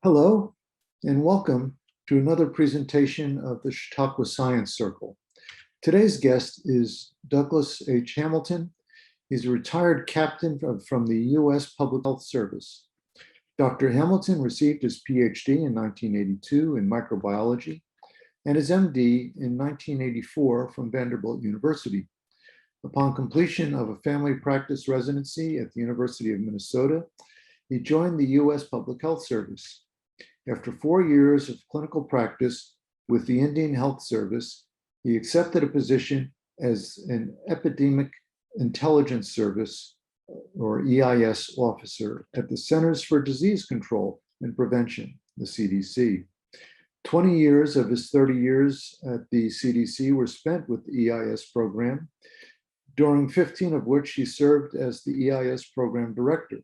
Hello, and welcome to another presentation of the Chautauqua Science Circle. Today's guest is Douglas H. Hamilton. He's a retired captain from the U.S. Public Health Service. Dr. Hamilton received his PhD in 1982 in microbiology and his MD in 1984 from Vanderbilt University. Upon completion of a family practice residency at the University of Minnesota, he joined the U.S. Public Health Service. After 4 years of clinical practice with the Indian Health Service, he accepted a position as an Epidemic Intelligence Service, or EIS officer at the Centers for Disease Control and Prevention, the CDC. 20 years of his 30 years at the CDC were spent with the EIS program, during 15 of which he served as the EIS program director.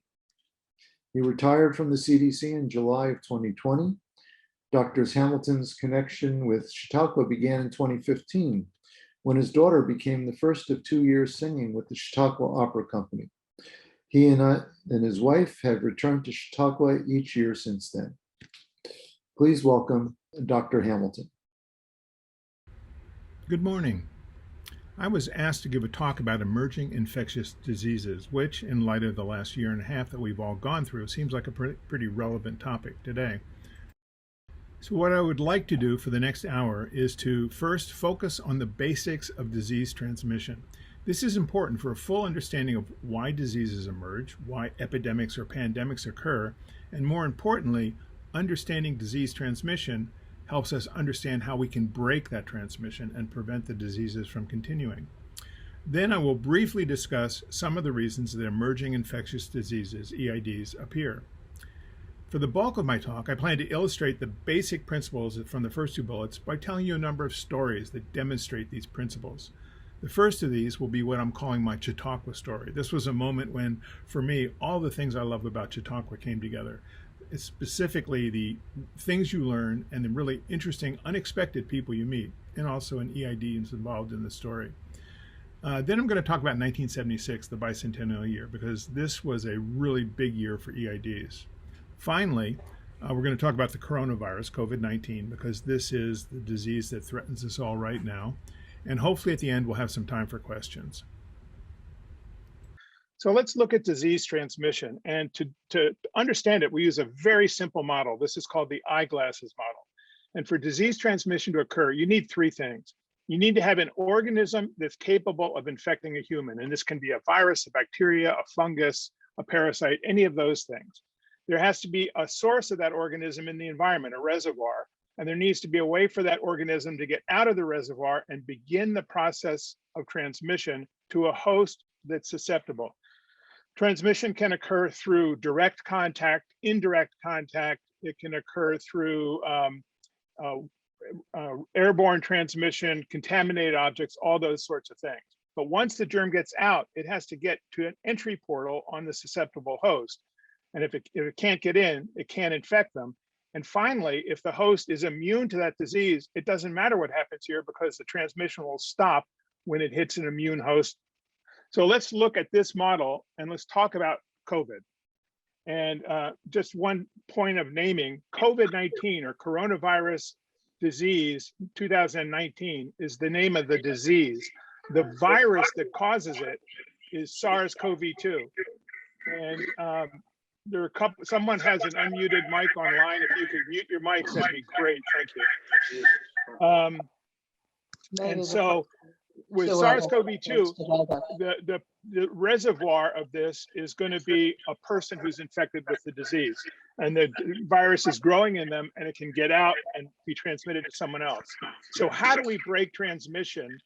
He retired from the CDC in July of 2020. Dr. Hamilton's connection with Chautauqua began in 2015, when his daughter became the first of 2 years singing with the Chautauqua Opera Company. He and his wife have returned to Chautauqua each year since then. Please welcome Dr. Hamilton. Good morning. I was asked to give a talk about emerging infectious diseases, which, in light of the last year and a half that we've all gone through, seems like a pretty relevant topic today. So what I would like to do for the next hour is to first focus on the basics of disease transmission. This is important for a full understanding of why diseases emerge, why epidemics or pandemics occur, and more importantly, understanding disease transmission helps us understand how we can break that transmission and prevent the diseases from continuing. Then I will briefly discuss some of the reasons that emerging infectious diseases, EIDs, appear. For the bulk of my talk, I plan to illustrate the basic principles from the first two bullets by telling you a number of stories that demonstrate these principles. The first of these will be what I'm calling my Chautauqua story. This was a moment when, for me, all the things I love about Chautauqua came together. It's specifically the things you learn and the really interesting, unexpected people you meet, and also an EID is involved in the story. Then I'm going to talk about 1976, the bicentennial year, because this was a really big year for EIDs. Finally, we're going to talk about the coronavirus, COVID-19, because this is the disease that threatens us all right now. And hopefully at the end, we'll have some time for questions. So let's look at disease transmission. And to understand it, we use a very simple model. This is called the eyeglasses model. And for disease transmission to occur, you need three things. You need to have an organism that's capable of infecting a human. And this can be a virus, a bacteria, a fungus, a parasite, any of those things. There has to be a source of that organism in the environment, a reservoir. And there needs to be a way for that organism to get out of the reservoir and begin the process of transmission to a host that's susceptible. Transmission can occur through direct contact, indirect contact. It can occur through airborne transmission, contaminated objects, all those sorts of things. But once the germ gets out, it has to get to an entry portal on the susceptible host. And if it can't get in, it can't infect them. And finally, if the host is immune to that disease, it doesn't matter what happens here because the transmission will stop when it hits an immune host. So let's look at this model and let's talk about COVID. And just one point of naming, COVID-19 or coronavirus disease 2019 is the name of the disease. The virus that causes it is SARS-CoV-2. And there are a couple, someone has an unmuted mic online. If you could mute your mics, that'd be great, thank you. And so, with SARS-CoV-2, the reservoir of this is going to be a person who's infected with the disease. And the virus is growing in them and it can get out and be transmitted to someone else. So how do we break transmission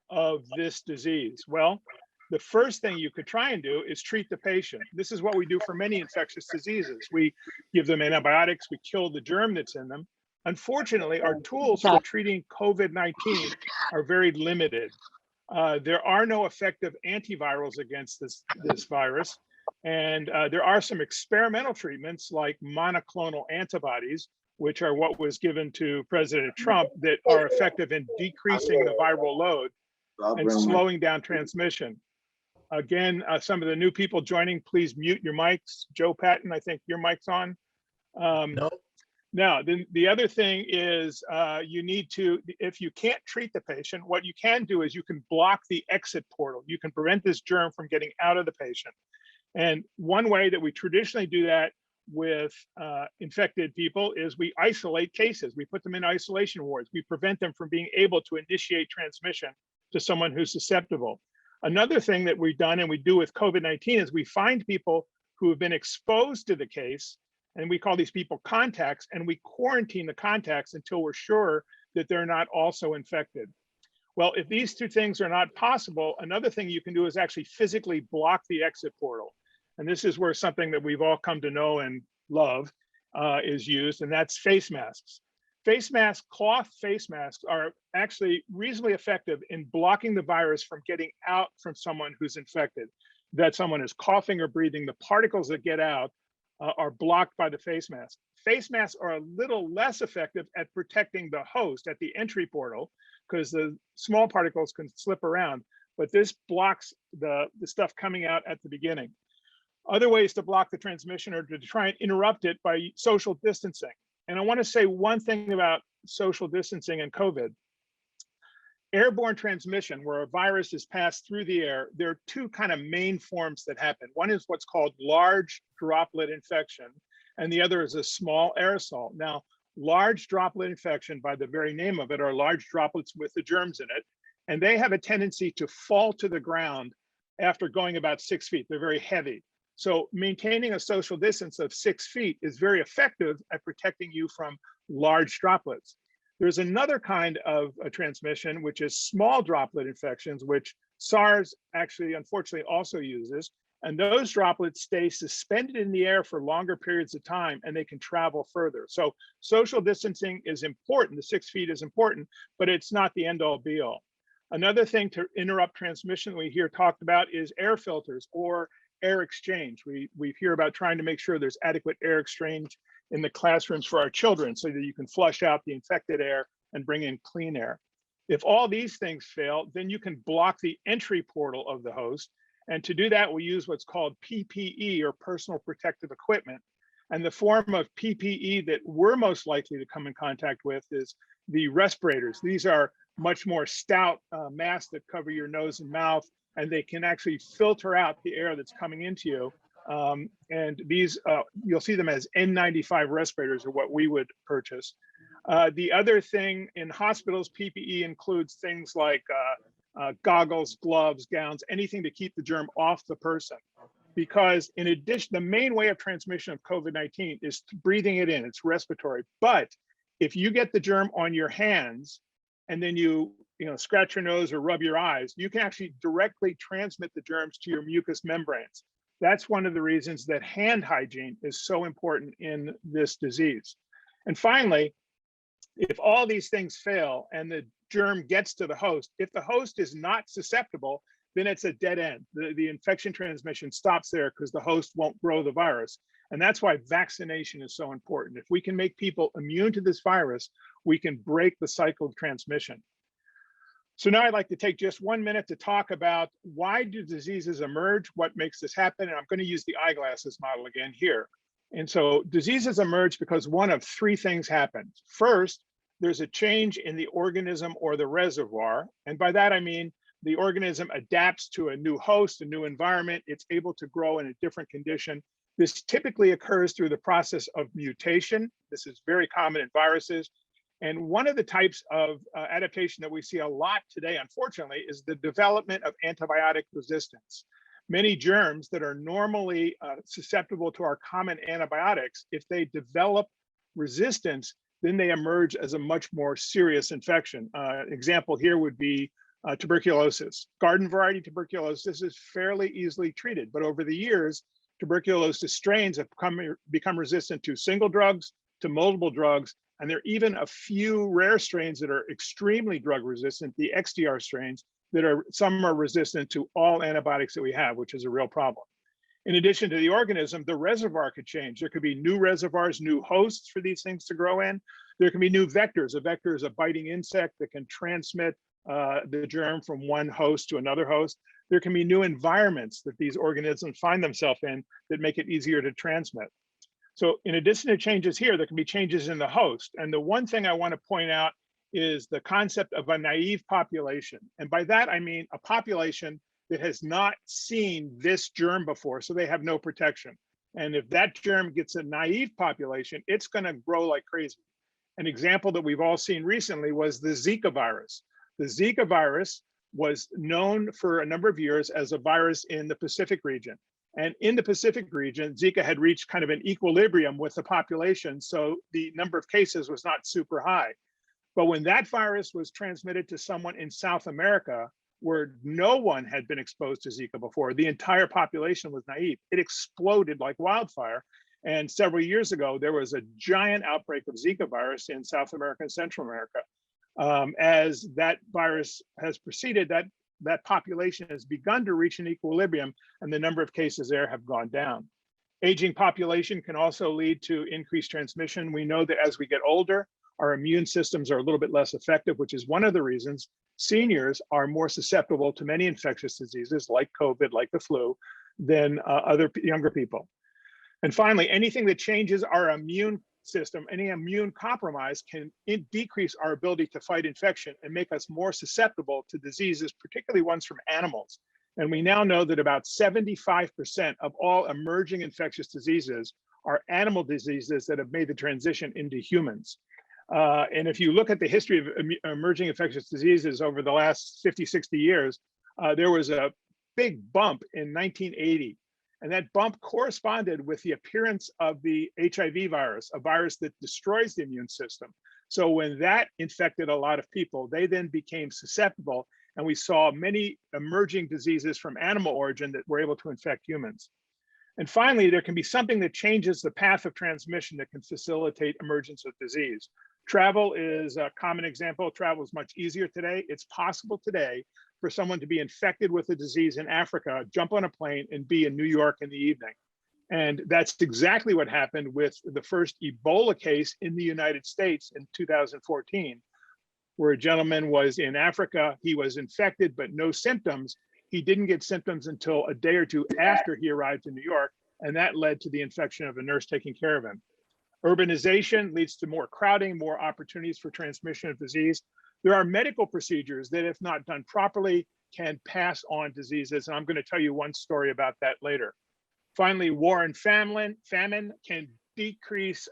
of this disease? Well, the first thing you could try and do is treat the patient. This is what we do for many infectious diseases. We give them antibiotics, we kill the germ that's in them. Unfortunately, our tools for treating COVID-19 are very limited. There are no effective antivirals against this virus. And there are some experimental treatments like monoclonal antibodies, which are what was given to President Trump, that are effective in decreasing the viral load and slowing down transmission. Again, some of the new people joining, please mute your mics. Joe Patton, I think your mic's on. No. Now, then the other thing is you need to, if you can't treat the patient, what you can do is you can block the exit portal. You can prevent this germ from getting out of the patient. And one way that we traditionally do that with infected people is we isolate cases. We put them in isolation wards. We prevent them from being able to initiate transmission to someone who's susceptible. Another thing that we've done and we do with COVID-19 is we find people who have been exposed to the case, and we call these people contacts, and we quarantine the contacts until we're sure that they're not also infected. Well, if these two things are not possible, another thing you can do is actually physically block the exit portal. And this is where something that we've all come to know and love is used, and that's face masks. Face masks, cloth face masks, are actually reasonably effective in blocking the virus from getting out from someone who's infected. That someone is coughing or breathing, the particles that get out are blocked by the face mask. Face masks are a little less effective at protecting the host at the entry portal because the small particles can slip around, but this blocks the stuff coming out at the beginning. Other ways to block the transmission are to try and interrupt it by social distancing. And I want to say one thing about social distancing and COVID. Airborne transmission, where a virus is passed through the air, there are two kind of main forms that happen. One is what's called large droplet infection, and the other is a small aerosol. Now, large droplet infection, by the very name of it, are large droplets with the germs in it, and they have a tendency to fall to the ground after going about 6 feet. They're very heavy. So maintaining a social distance of 6 feet is very effective at protecting you from large droplets. There's another kind of a transmission, which is small droplet infections, which SARS actually, unfortunately, also uses. And those droplets stay suspended in the air for longer periods of time, and they can travel further. So social distancing is important. The 6 feet is important, but it's not the end all be all. Another thing to interrupt transmission we hear talked about is air filters or air exchange. We hear about trying to make sure there's adequate air exchange in the classrooms for our children so that you can flush out the infected air and bring in clean air. If all these things fail, then you can block the entry portal of the host. And to do that, we use what's called PPE, or personal protective equipment. And the form of PPE that we're most likely to come in contact with is the respirators. These are much more stout masks that cover your nose and mouth, and they can actually filter out the air that's coming into you. And these, you'll see them as N95 respirators are what we would purchase. The other thing in hospitals, PPE includes things like goggles, gloves, gowns, anything to keep the germ off the person. Because in addition, the main way of transmission of COVID-19 is breathing it in, it's respiratory. But if you get the germ on your hands and then you scratch your nose or rub your eyes, you can actually directly transmit the germs to your mucous membranes. That's one of the reasons that hand hygiene is so important in this disease. And finally, if all these things fail and the germ gets to the host, if the host is not susceptible, then it's a dead end. The infection transmission stops there because the host won't grow the virus. And that's why vaccination is so important. If we can make people immune to this virus, we can break the cycle of transmission. So now I'd like to take just 1 minute to talk about why do diseases emerge, what makes this happen, and I'm going to use the eyeglasses model again here. And so diseases emerge because one of three things happens. First, there's a change in the organism or the reservoir, and by that I mean the organism adapts to a new host, a new environment, it's able to grow in a different condition. This typically occurs through the process of mutation. This is very common in viruses. And one of the types of adaptation that we see a lot today, unfortunately, is the development of antibiotic resistance. Many germs that are normally susceptible to our common antibiotics, if they develop resistance, then they emerge as a much more serious infection. Example here would be tuberculosis. Garden variety tuberculosis is fairly easily treated, but over the years, tuberculosis strains have become resistant to single drugs, to multiple drugs, and there are even a few rare strains that are extremely drug resistant, the XDR strains, some are resistant to all antibiotics that we have, which is a real problem. In addition to the organism, the reservoir could change. There could be new reservoirs, new hosts for these things to grow in. There can be new vectors. A vector is a biting insect that can transmit the germ from one host to another host. There can be new environments that these organisms find themselves in that make it easier to transmit. So in addition to changes here, there can be changes in the host. And the one thing I want to point out is the concept of a naive population. And by that, I mean a population that has not seen this germ before, so they have no protection. And if that germ gets a naive population, it's going to grow like crazy. An example that we've all seen recently was the Zika virus. The Zika virus was known for a number of years as a virus in the Pacific region. And in the Pacific region, Zika had reached kind of an equilibrium with the population, so the number of cases was not super high. But when that virus was transmitted to someone in South America, where no one had been exposed to Zika before, the entire population was naive. It exploded like wildfire. And several years ago, there was a giant outbreak of Zika virus in South America and Central America. As that virus has proceeded, that population has begun to reach an equilibrium, and the number of cases there have gone down. Aging population can also lead to increased transmission. We know that as we get older, our immune systems are a little bit less effective, which is one of the reasons seniors are more susceptible to many infectious diseases like COVID, like the flu, than other younger people. And finally, anything that changes our immune system, any immune compromise can decrease our ability to fight infection and make us more susceptible to diseases, particularly ones from animals. And we now know that about 75% of all emerging infectious diseases are animal diseases that have made the transition into humans. And if you look at the history of emerging infectious diseases over the last 50, 60 years, there was a big bump in 1980. And that bump corresponded with the appearance of the HIV virus, a virus that destroys the immune system. So when that infected a lot of people, they then became susceptible, and we saw many emerging diseases from animal origin that were able to infect humans. And finally, there can be something that changes the path of transmission that can facilitate emergence of disease. Travel is a common example. Travel is much easier today. It's possible today for someone to be infected with a disease in Africa, jump on a plane, and be in New York in the evening. And that's exactly what happened with the first Ebola case in the United States in 2014, where a gentleman was in Africa. He was infected, but no symptoms. He didn't get symptoms until a day or two after he arrived in New York, and that led to the infection of a nurse taking care of him. Urbanization leads to more crowding, more opportunities for transmission of disease. There are medical procedures that, if not done properly, can pass on diseases. And I'm going to tell you one story about that later. Finally, war and famine can decrease,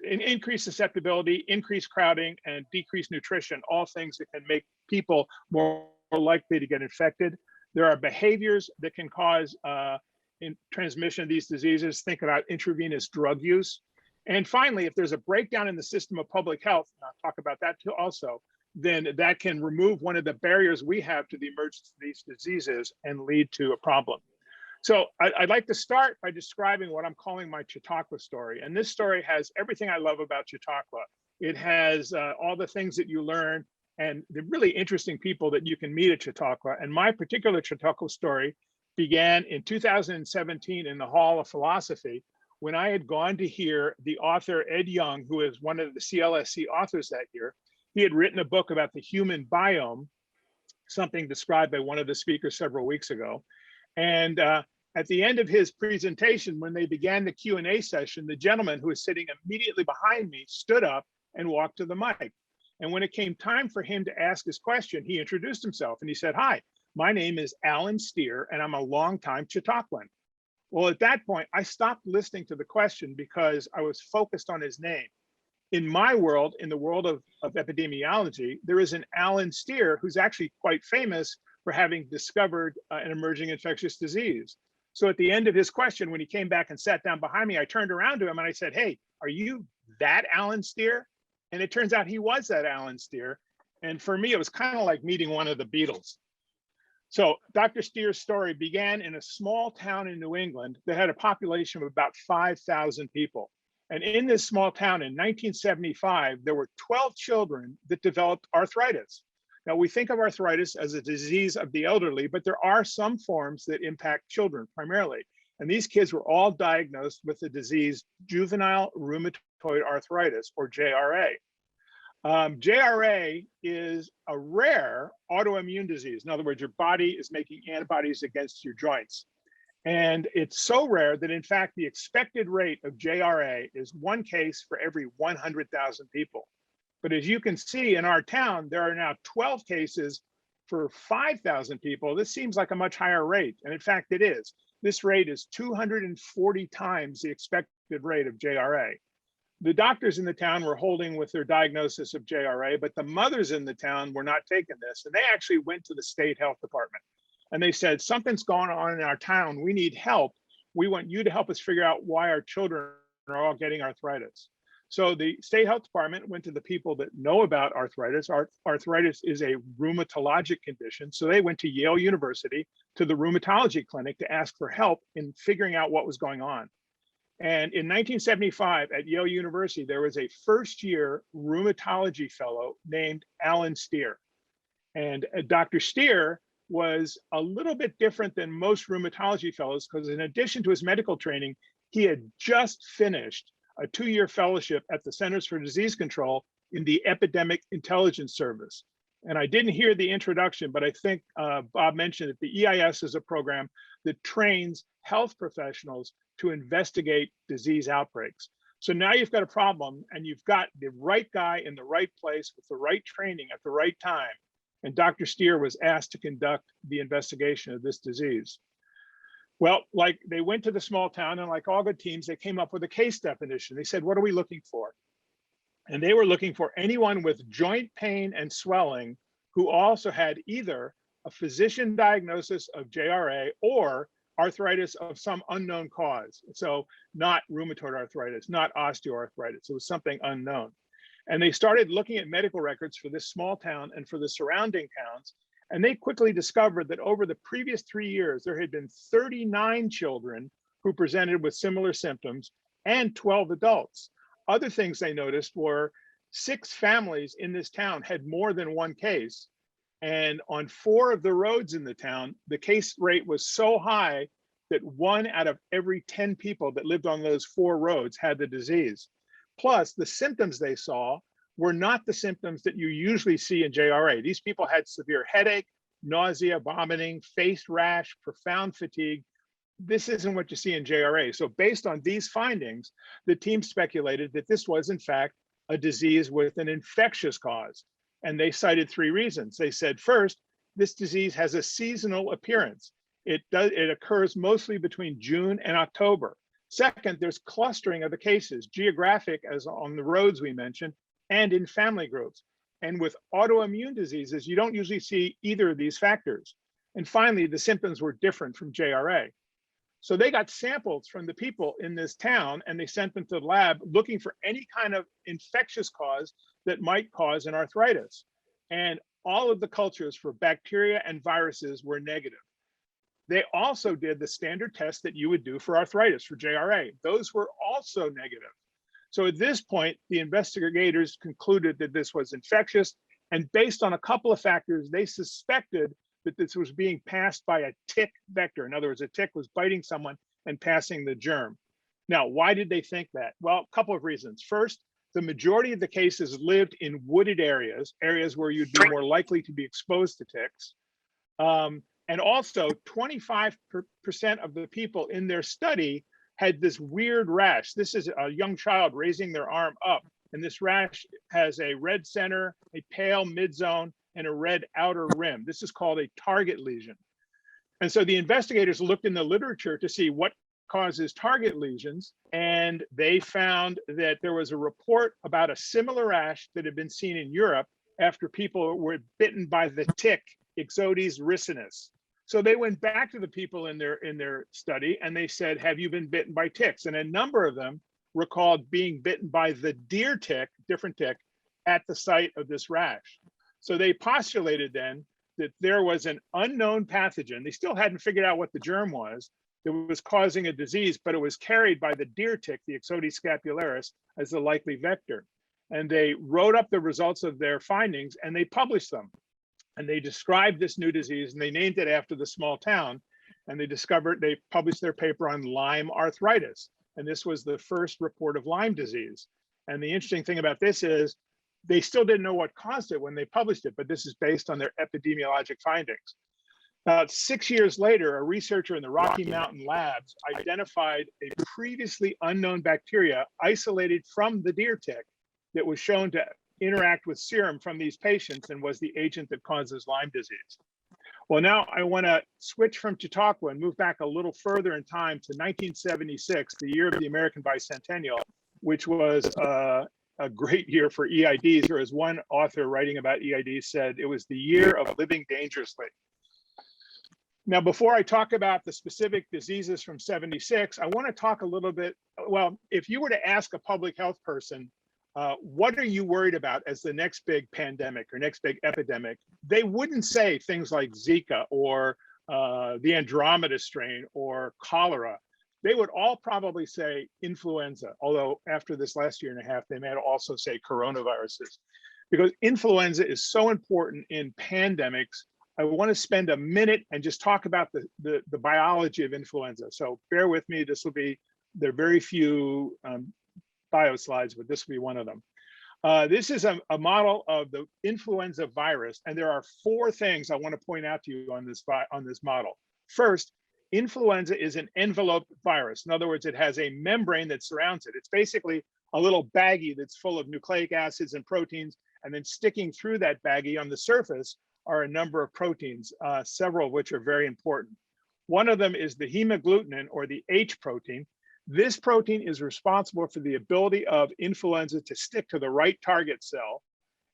increase susceptibility, increase crowding, and decrease nutrition, all things that can make people more likely to get infected. There are behaviors that can cause transmission of these diseases. Think about intravenous drug use. And finally, if there's a breakdown in the system of public health, and I'll talk about that too also, then that can remove one of the barriers we have to the emergence of these diseases and lead to a problem. So I'd like to start by describing what I'm calling my Chautauqua story. And this story has everything I love about Chautauqua. It has all the things that you learn and the really interesting people that you can meet at Chautauqua. And my particular Chautauqua story began in 2017 in the Hall of Philosophy, when I had gone to hear the author Ed Young, who is one of the CLSC authors that year. He had written a book about the human biome, something described by one of the speakers several weeks ago. And at the end of his presentation, when they began the Q&A session, the gentleman who was sitting immediately behind me stood up and walked to the mic. And when it came time for him to ask his question, he introduced himself and he said, "Hi, my name is Alan Steer, and I'm a longtime Chautauquan." Well, at that point, I stopped listening to the question because I was focused on his name. In my world, in the world of epidemiology, there is an Alan Steer who's actually quite famous for having discovered an emerging infectious disease. So at the end of his question, when he came back and sat down behind me, I turned around to him and I said, "Hey, are you that Alan Steer?" And it turns out he was that Alan Steer. And for me, it was kind of like meeting one of the Beatles. So Dr. Steer's story began in a small town in New England that had a population of about 5,000 people. And in this small town in 1975, there were 12 children that developed arthritis. Now, we think of arthritis as a disease of the elderly, but there are some forms that impact children primarily. And these kids were all diagnosed with the disease Juvenile Rheumatoid Arthritis, or JRA. JRA is a rare autoimmune disease. In other words, your body is making antibodies against your joints. And it's so rare that in fact, the expected rate of JRA is 1 case for every 100,000 people. But as you can see in our town, there are now 12 cases for 5,000 people. This seems like a much higher rate. And in fact, it is. This rate is 240 times the expected rate of JRA. The doctors in the town were holding with their diagnosis of JRA, but the mothers in the town were not taking this. And they actually went to the state health department. And they said, something's going on in our town. We need help. We want you to help us figure out why our children are all getting arthritis. So the state health department went to the people that know about arthritis. Arthritis is a rheumatologic condition. So they went to Yale University to the rheumatology clinic to ask for help in figuring out what was going on. And in 1975 at Yale University, there was a first-year rheumatology fellow named Alan Steer. And Dr. Steer was a little bit different than most rheumatology fellows because in addition to his medical training, he had just finished a 2-year fellowship at the Centers for Disease Control in the Epidemic Intelligence Service. And I didn't hear the introduction, but I think Bob mentioned that the EIS is a program that trains health professionals to investigate disease outbreaks. So now you've got a problem and you've got the right guy in the right place with the right training at the right time. And Dr. Steer was asked to conduct the investigation of this disease. Well, like they went to the small town and like all good teams, they came up with a case definition. They said, what are we looking for? And they were looking for anyone with joint pain and swelling who also had either a physician diagnosis of JRA or arthritis of some unknown cause. So not rheumatoid arthritis, not osteoarthritis. It was something unknown. And they started looking at medical records for this small town and for the surrounding towns. And they quickly discovered that over the previous 3 years, there had been 39 children who presented with similar symptoms and 12 adults. Other things they noticed were 6 families in this town had more than 1 case. And on 4 of the roads in the town, the case rate was so high that 1 out of every 10 people that lived on those 4 roads had the disease. Plus, the symptoms they saw were not the symptoms that you usually see in JRA. These people had severe headache, nausea, vomiting, face rash, profound fatigue. This isn't what you see in JRA. So based on these findings, the team speculated that this was in fact a disease with an infectious cause. And they cited 3 reasons. They said, first, this disease has a seasonal appearance. It occurs mostly between June and October. Second, there's clustering of the cases, geographic as on the roads we mentioned, and in family groups. And with autoimmune diseases, you don't usually see either of these factors. And finally, the symptoms were different from JRA. So they got samples from the people in this town and they sent them to the lab looking for any kind of infectious cause that might cause an arthritis. And all of the cultures for bacteria and viruses were negative. They also did the standard test that you would do for arthritis, for JRA. Those were also negative. So at this point, the investigators concluded that this was infectious. And based on a couple of factors, they suspected that this was being passed by a tick vector. In other words, a tick was biting someone and passing the germ. Now, why did they think that? Well, a couple of reasons. First, the majority of the cases lived in wooded areas, areas where you'd be more likely to be exposed to ticks. And also 25% of the people in their study had this weird rash. This is a young child raising their arm up. And this rash has a red center, a pale midzone, and a red outer rim. This is called a target lesion. And so the investigators looked in the literature to see what causes target lesions. And they found that there was a report about a similar rash that had been seen in Europe after people were bitten by the tick Ixodes ricinus. So they went back to the people in their study and they said, have you been bitten by ticks? And a number of them recalled being bitten by the deer tick, different tick, at the site of this rash. So they postulated then that there was an unknown pathogen. They still hadn't figured out what the germ was that was causing a disease, but it was carried by the deer tick, the Ixodes scapularis, as the likely vector. And they wrote up the results of their findings and they published them. And they described this new disease and they named it after the small town. And they published their paper on Lyme arthritis. And this was the first report of Lyme disease. And the interesting thing about this is they still didn't know what caused it when they published it, but this is based on their epidemiologic findings. About 6 years later, a researcher in the Rocky Mountain labs identified a previously unknown bacteria isolated from the deer tick that was shown to interact with serum from these patients and was the agent that causes Lyme disease. Well, now I want to switch from Chautauqua and move back a little further in time to 1976, the year of the American bicentennial, which was a great year for EIDs, or as one author writing about EIDs said, it was the year of living dangerously. Now, before I talk about the specific diseases from 76, I want to talk a little bit, well, if you were to ask a public health person, what are you worried about as the next big pandemic or next big epidemic? They wouldn't say things like Zika or the Andromeda strain or cholera. They would all probably say influenza, although after this last year and a half, they may also say coronaviruses. Because influenza is so important in pandemics, I want to spend a minute and just talk about the biology of influenza. So bear with me, there are very few bio slides, but this will be one of them. This is a model of the influenza virus, and there are 4 things I want to point out to you on this model. First, influenza is an enveloped virus. In other words, it has a membrane that surrounds it. It's basically a little baggie that's full of nucleic acids and proteins, and then sticking through that baggie on the surface are a number of proteins, several of which are very important. One of them is the hemagglutinin, or the H protein. This protein is responsible for the ability of influenza to stick to the right target cell.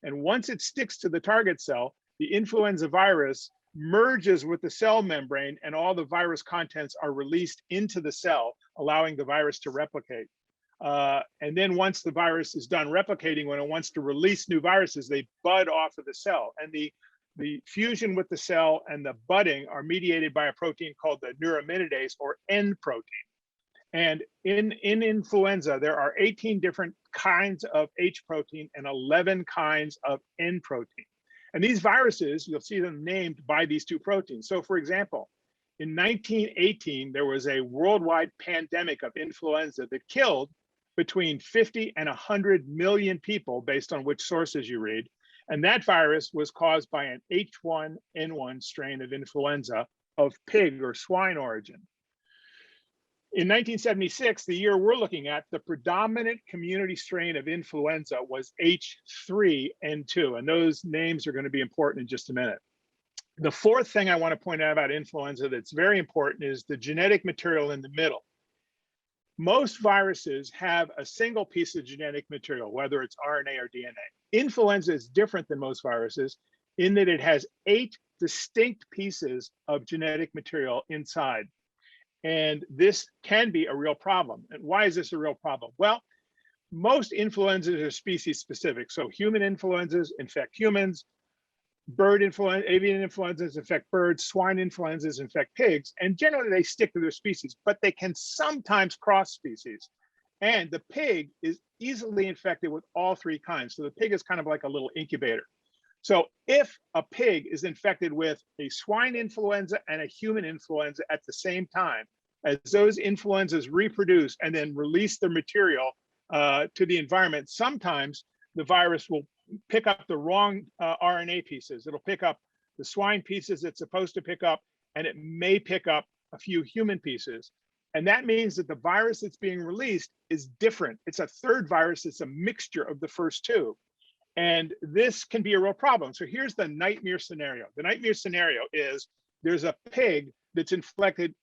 And once it sticks to the target cell, the influenza virus merges with the cell membrane, and all the virus contents are released into the cell, allowing the virus to replicate. And then once the virus is done replicating, when it wants to release new viruses, they bud off of the cell. And the fusion with the cell and the budding are mediated by a protein called the neuraminidase, or N protein. And in influenza, there are 18 different kinds of H protein and 11 kinds of N protein. And these viruses, you'll see them named by these 2 proteins. So for example, in 1918, there was a worldwide pandemic of influenza that killed between 50 and 100 million people, based on which sources you read. And that virus was caused by an H1N1 strain of influenza of pig or swine origin. In 1976, the year we're looking at, the predominant community strain of influenza was H3N2, and those names are going to be important in just a minute. The 4th thing I want to point out about influenza that's very important is the genetic material in the middle. Most viruses have a single piece of genetic material, whether it's RNA or DNA. Influenza is different than most viruses in that it has 8 distinct pieces of genetic material inside. And this can be a real problem. And why is this a real problem? Well, most influenzas are species specific. So human influenzas infect humans, avian influenzas infect birds, swine influenzas infect pigs, and generally they stick to their species, but they can sometimes cross species. And the pig is easily infected with all 3 kinds. So the pig is kind of like a little incubator. So if a pig is infected with a swine influenza and a human influenza at the same time, as those influenzas reproduce and then release their material to the environment, sometimes the virus will pick up the wrong RNA pieces. It'll pick up the swine pieces it's supposed to pick up, and it may pick up a few human pieces. And that means that the virus that's being released is different. It's a 3rd virus. It's a mixture of the first 2. And this can be a real problem. So here's the nightmare scenario. The nightmare scenario is there's a pig that's infected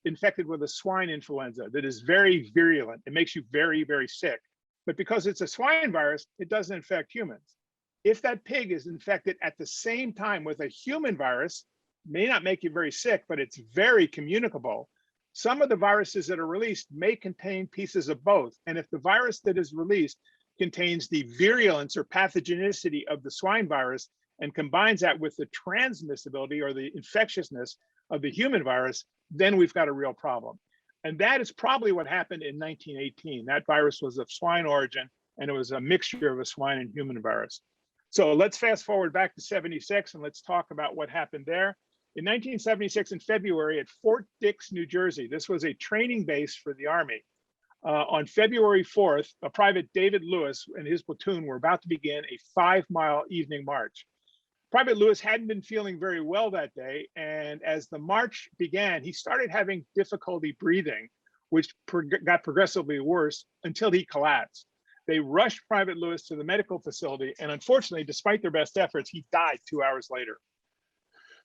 with a swine influenza that is very virulent. It makes you very, very sick. But because it's a swine virus, it doesn't infect humans. If that pig is infected at the same time with a human virus, may not make you very sick, but it's very communicable. Some of the viruses that are released may contain pieces of both. And if the virus that is released contains the virulence or pathogenicity of the swine virus and combines that with the transmissibility or the infectiousness of the human virus, then we've got a real problem. And that is probably what happened in 1918. That virus was of swine origin, and it was a mixture of a swine and human virus. So let's fast forward back to 76 and let's talk about what happened there. In 1976, in February, at Fort Dix, New Jersey, this was a training base for the Army. On February 4th, a private David Lewis and his platoon were about to begin a 5-mile evening march. Private Lewis hadn't been feeling very well that day, and as the march began, he started having difficulty breathing, which got progressively worse until he collapsed. They rushed Private Lewis to the medical facility, and unfortunately, despite their best efforts, he died 2 hours later.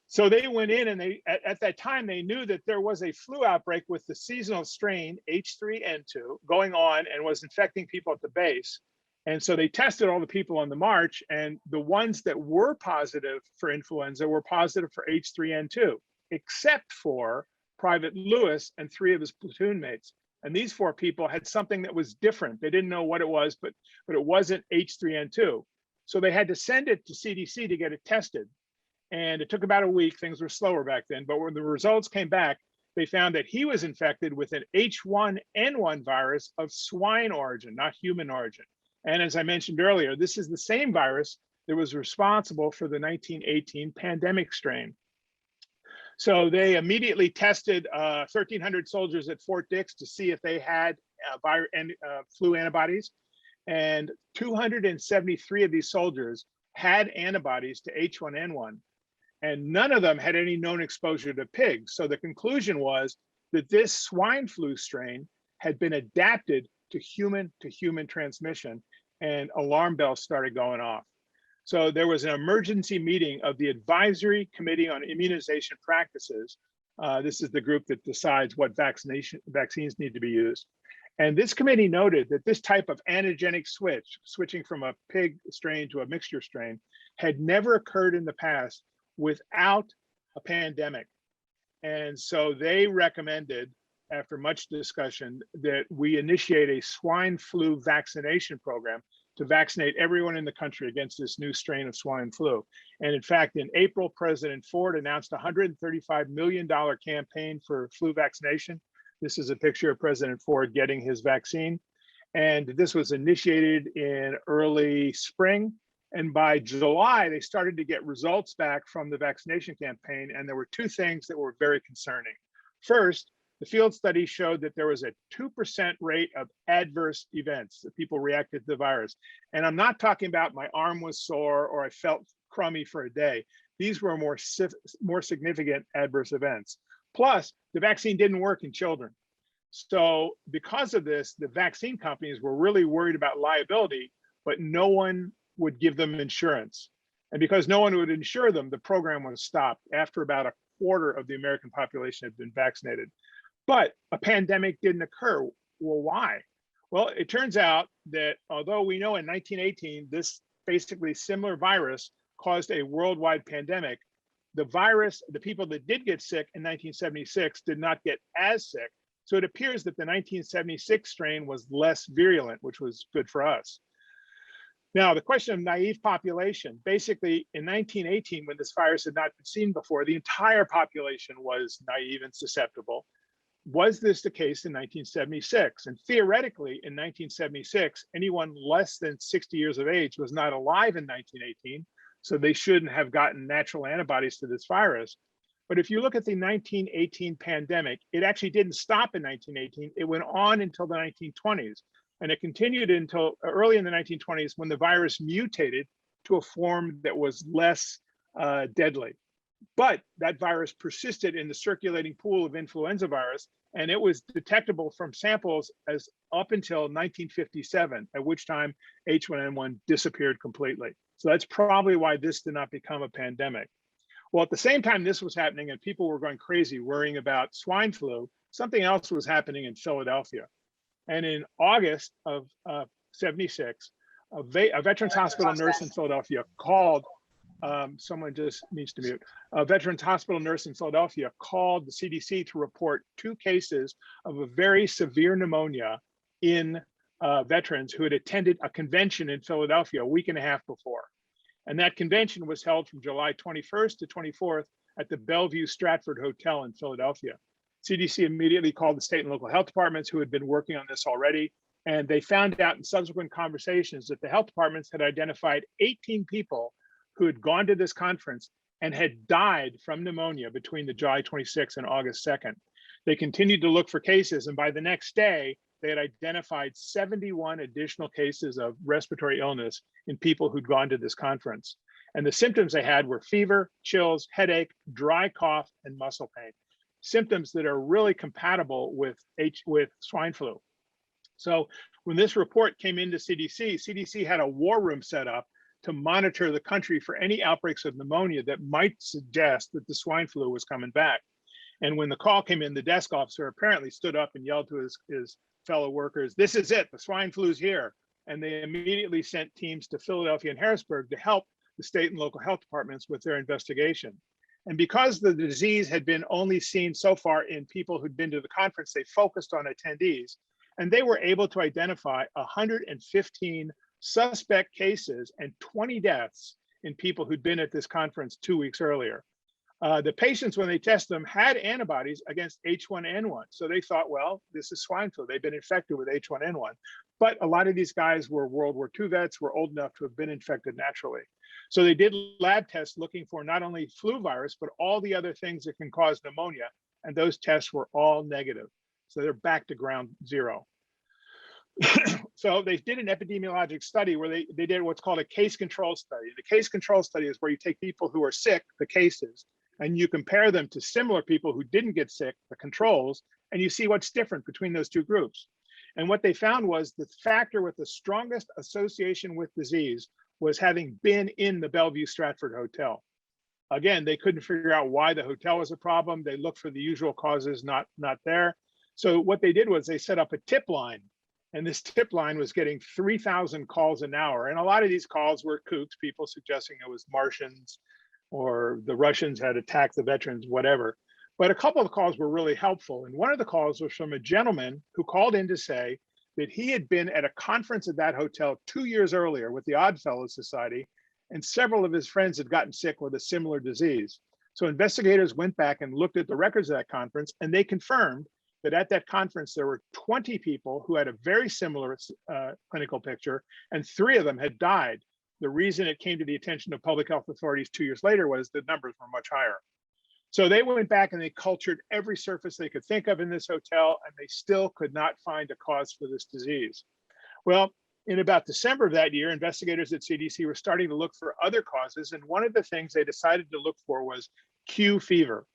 So they went in, and at that time, they knew that there was a flu outbreak with the seasonal strain H3N2 going on and was infecting people at the base. And so they tested all the people on the march, and the ones that were positive for influenza were positive for H3N2, except for Private Lewis and 3 of his platoon mates. And these 4 people had something that was different. They didn't know what it was, but it wasn't H3N2. So they had to send it to CDC to get it tested. And it took about a week. Things were slower back then. But when the results came back, they found that he was infected with an H1N1 virus of swine origin, not human origin. And as I mentioned earlier, this is the same virus that was responsible for the 1918 pandemic strain. So they immediately tested 1,300 soldiers at Fort Dix to see if they had flu antibodies. And 273 of these soldiers had antibodies to H1N1. And none of them had any known exposure to pigs. So the conclusion was that this swine flu strain had been adapted to human transmission, and alarm bells started going off. So there was an emergency meeting of the Advisory Committee on Immunization Practices. This is the group that decides what vaccines need to be used. And this committee noted that this type of antigenic switching from a pig strain to a mixture strain, had never occurred in the past without a pandemic. And so they recommended, after much discussion, that we initiate a swine flu vaccination program to vaccinate everyone in the country against this new strain of swine flu. And in fact, in April, President Ford announced a $135 million campaign for flu vaccination. This is a picture of President Ford getting his vaccine. And this was initiated in early spring. And by July, they started to get results back from the vaccination campaign. And there were 2 things that were very concerning. First, the field study showed that there was a 2% rate of adverse events that people reacted to the virus. And I'm not talking about my arm was sore or I felt crummy for a day. These were more significant adverse events. Plus, the vaccine didn't work in children. So because of this, the vaccine companies were really worried about liability, but no one would give them insurance. And because no one would insure them, the program was stopped after about a quarter of the American population had been vaccinated. But a pandemic didn't occur. Well, why? Well, it turns out that although we know in 1918, this basically similar virus caused a worldwide pandemic, the virus, the people that did get sick in 1976 did not get as sick. So it appears that the 1976 strain was less virulent, which was good for us. Now, the question of naive population, basically in 1918, when this virus had not been seen before, the entire population was naive and susceptible. Was this the case in 1976? And theoretically, in 1976, anyone less than 60 years of age was not alive in 1918, so they shouldn't have gotten natural antibodies to this virus. But if you look at the 1918 pandemic, it actually didn't stop in 1918. It went on until the 1920s. And it continued until early in the 1920s when the virus mutated to a form that was less deadly. But that virus persisted in the circulating pool of influenza virus, and it was detectable from samples as up until 1957, at which time H1N1 disappeared completely. So that's probably why this did not become a pandemic. Well, at the same time this was happening and people were going crazy worrying about swine flu, something else was happening in Philadelphia. And in August of 76, a Veterans Hospital nurse in Philadelphia called, someone just needs to mute, a Veterans Hospital nurse in Philadelphia called the CDC to report 2 cases of a very severe pneumonia in veterans who had attended a convention in Philadelphia a week and a half before. And that convention was held from July 21st to 24th at the Bellevue Stratford Hotel in Philadelphia. CDC immediately called the state and local health departments who had been working on this already. And they found out in subsequent conversations that the health departments had identified 18 people who had gone to this conference and had died from pneumonia between the July 26th and August 2nd. They continued to look for cases, and by the next day, they had identified 71 additional cases of respiratory illness in people who'd gone to this conference. And the symptoms they had were fever, chills, headache, dry cough, and muscle pain. Symptoms that are really compatible with swine flu. So when this report came into CDC had a war room set up to monitor the country for any outbreaks of pneumonia that might suggest that the swine flu was coming back. And when the call came in, the desk officer apparently stood up and yelled to his fellow workers, "This is it, the swine flu's here." And they immediately sent teams to Philadelphia and Harrisburg to help the state and local health departments with their investigation. And because the disease had been only seen so far in people who'd been to the conference, they focused on attendees. And they were able to identify 115 suspect cases and 20 deaths in people who'd been at this conference 2 weeks earlier. The patients, when they tested them, had antibodies against H1N1. So they thought, well, this is swine flu. They've been infected with H1N1. But a lot of these guys were World War II vets, were old enough to have been infected naturally. So they did lab tests looking for not only flu virus, but all the other things that can cause pneumonia. And those tests were all negative. So they're back to ground zero. So they did an epidemiologic study where they did what's called a case control study. The case control study is where you take people who are sick, the cases, and you compare them to similar people who didn't get sick, the controls, and you see what's different between those two groups. And what they found was the factor with the strongest association with disease was having been in the Bellevue Stratford Hotel. Again, they couldn't figure out why the hotel was a problem. They looked for the usual causes, not there. So what they did was they set up a tip line. And this tip line was getting 3,000 calls an hour. And a lot of these calls were kooks, people suggesting it was Martians or the Russians had attacked the veterans, whatever. But a couple of calls were really helpful. And one of the calls was from a gentleman who called in to say that he had been at a conference at that hotel 2 years earlier with the Oddfellows Society, and several of his friends had gotten sick with a similar disease. So investigators went back and looked at the records of that conference, and they confirmed that at that conference, there were 20 people who had a very similar clinical picture, and 3 of them had died. The reason it came to the attention of public health authorities 2 years later was the numbers were much higher. So they went back and they cultured every surface they could think of in this hotel, and they still could not find a cause for this disease. Well, in about December of that year, investigators at CDC were starting to look for other causes, and one of the things they decided to look for was Q fever.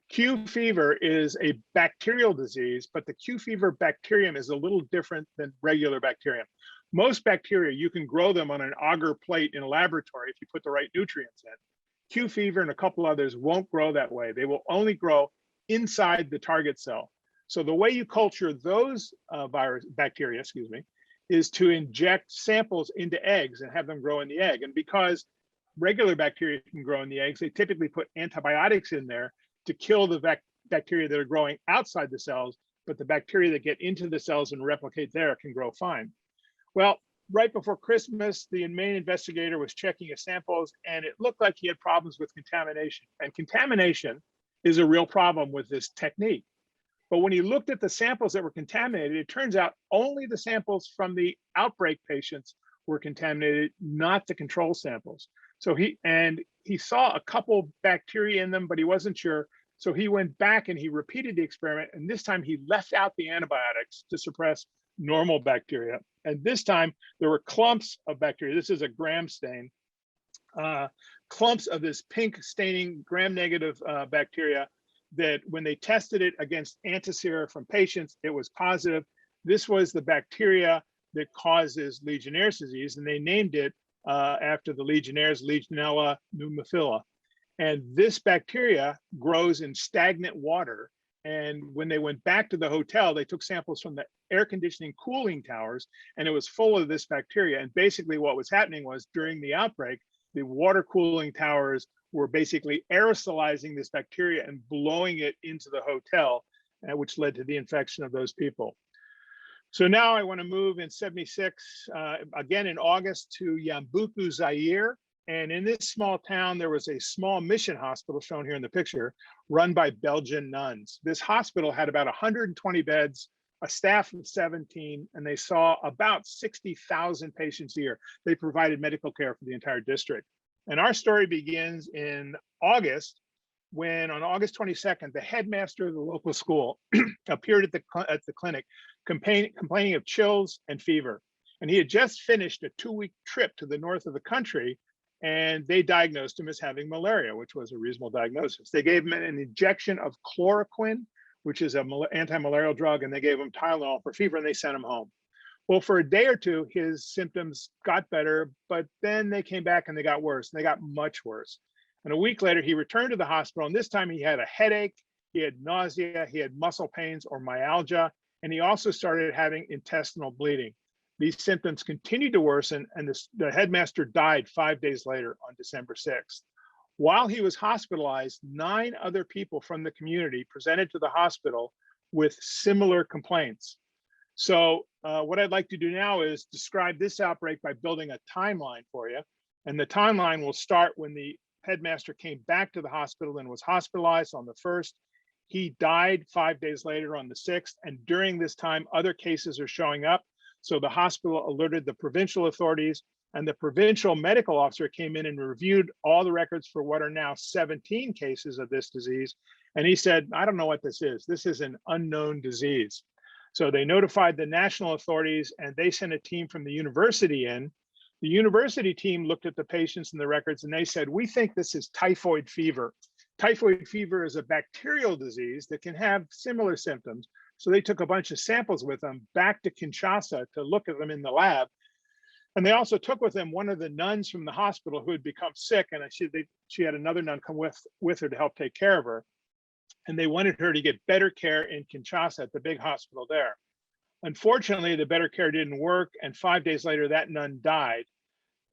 Q fever is a bacterial disease, but the Q fever bacterium is a little different than regular bacterium. Most bacteria, you can grow them on an agar plate in a laboratory if you put the right nutrients in. Q fever and a couple others won't grow that way. They will only grow inside the target cell. So the way you culture those bacteria, is to inject samples into eggs and have them grow in the egg. And because regular bacteria can grow in the eggs, they typically put antibiotics in there to kill the bacteria that are growing outside the cells, but the bacteria that get into the cells and replicate there can grow fine. Well, right before Christmas, the main investigator was checking his samples, and it looked like he had problems with contamination. And contamination is a real problem with this technique. But when he looked at the samples that were contaminated, it turns out only the samples from the outbreak patients were contaminated, not the control samples. So he saw a couple bacteria in them, but he wasn't sure. So he went back and he repeated the experiment. And this time he left out the antibiotics to suppress normal bacteria. And this time there were clumps of bacteria. This is a gram stain. Clumps of this pink staining gram-negative bacteria that when they tested it against antisera from patients, it was positive. This was the bacteria that causes Legionnaires disease, and they named it after the Legionnaires, Legionella pneumophila. And this bacteria grows in stagnant water. And when they went back to the hotel, they took samples from the air conditioning cooling towers, and it was full of this bacteria. And basically what was happening was during the outbreak, the water cooling towers were basically aerosolizing this bacteria and blowing it into the hotel, which led to the infection of those people. So now I want to move in 76, again in August, to Yambuku, Zaire. And in this small town, there was a small mission hospital shown here in the picture, run by Belgian nuns. This hospital had about 120 beds, a staff of 17, and they saw about 60,000 patients a year. They provided medical care for the entire district. And our story begins in August, when on August 22nd, the headmaster of the local school appeared at the clinic complaining of chills and fever. And he had just finished a 2-week trip to the north of the country, and they diagnosed him as having malaria, which was a reasonable diagnosis. They gave him an injection of chloroquine, which is an anti-malarial drug, and they gave him Tylenol for fever, and they sent him home. Well, for a day or two, his symptoms got better, but then they came back and they got worse, and they got much worse. And a week later, he returned to the hospital, and this time he had a headache, he had nausea, he had muscle pains or myalgia, and he also started having intestinal bleeding. These symptoms continued to worsen, and the headmaster died 5 days later on December 6th. While he was hospitalized, 9 other people from the community presented to the hospital with similar complaints. So what I'd like to do now is describe this outbreak by building a timeline for you. And the timeline will start when the headmaster came back to the hospital and was hospitalized on the 1st. He died 5 days later on the 6th. And during this time, other cases are showing up. So the hospital alerted the provincial authorities, and the provincial medical officer came in and reviewed all the records for what are now 17 cases of this disease. And he said, I don't know what this is. This is an unknown disease. So they notified the national authorities, and they sent a team from the university in. The university team looked at the patients and the records, and they said, we think this is typhoid fever. Typhoid fever is a bacterial disease that can have similar symptoms. So they took a bunch of samples with them back to Kinshasa to look at them in the lab. And they also took with them one of the nuns from the hospital who had become sick, and she had another nun come with her to help take care of her. And they wanted her to get better care in Kinshasa at the big hospital there. Unfortunately, the better care didn't work, and 5 days later, that nun died,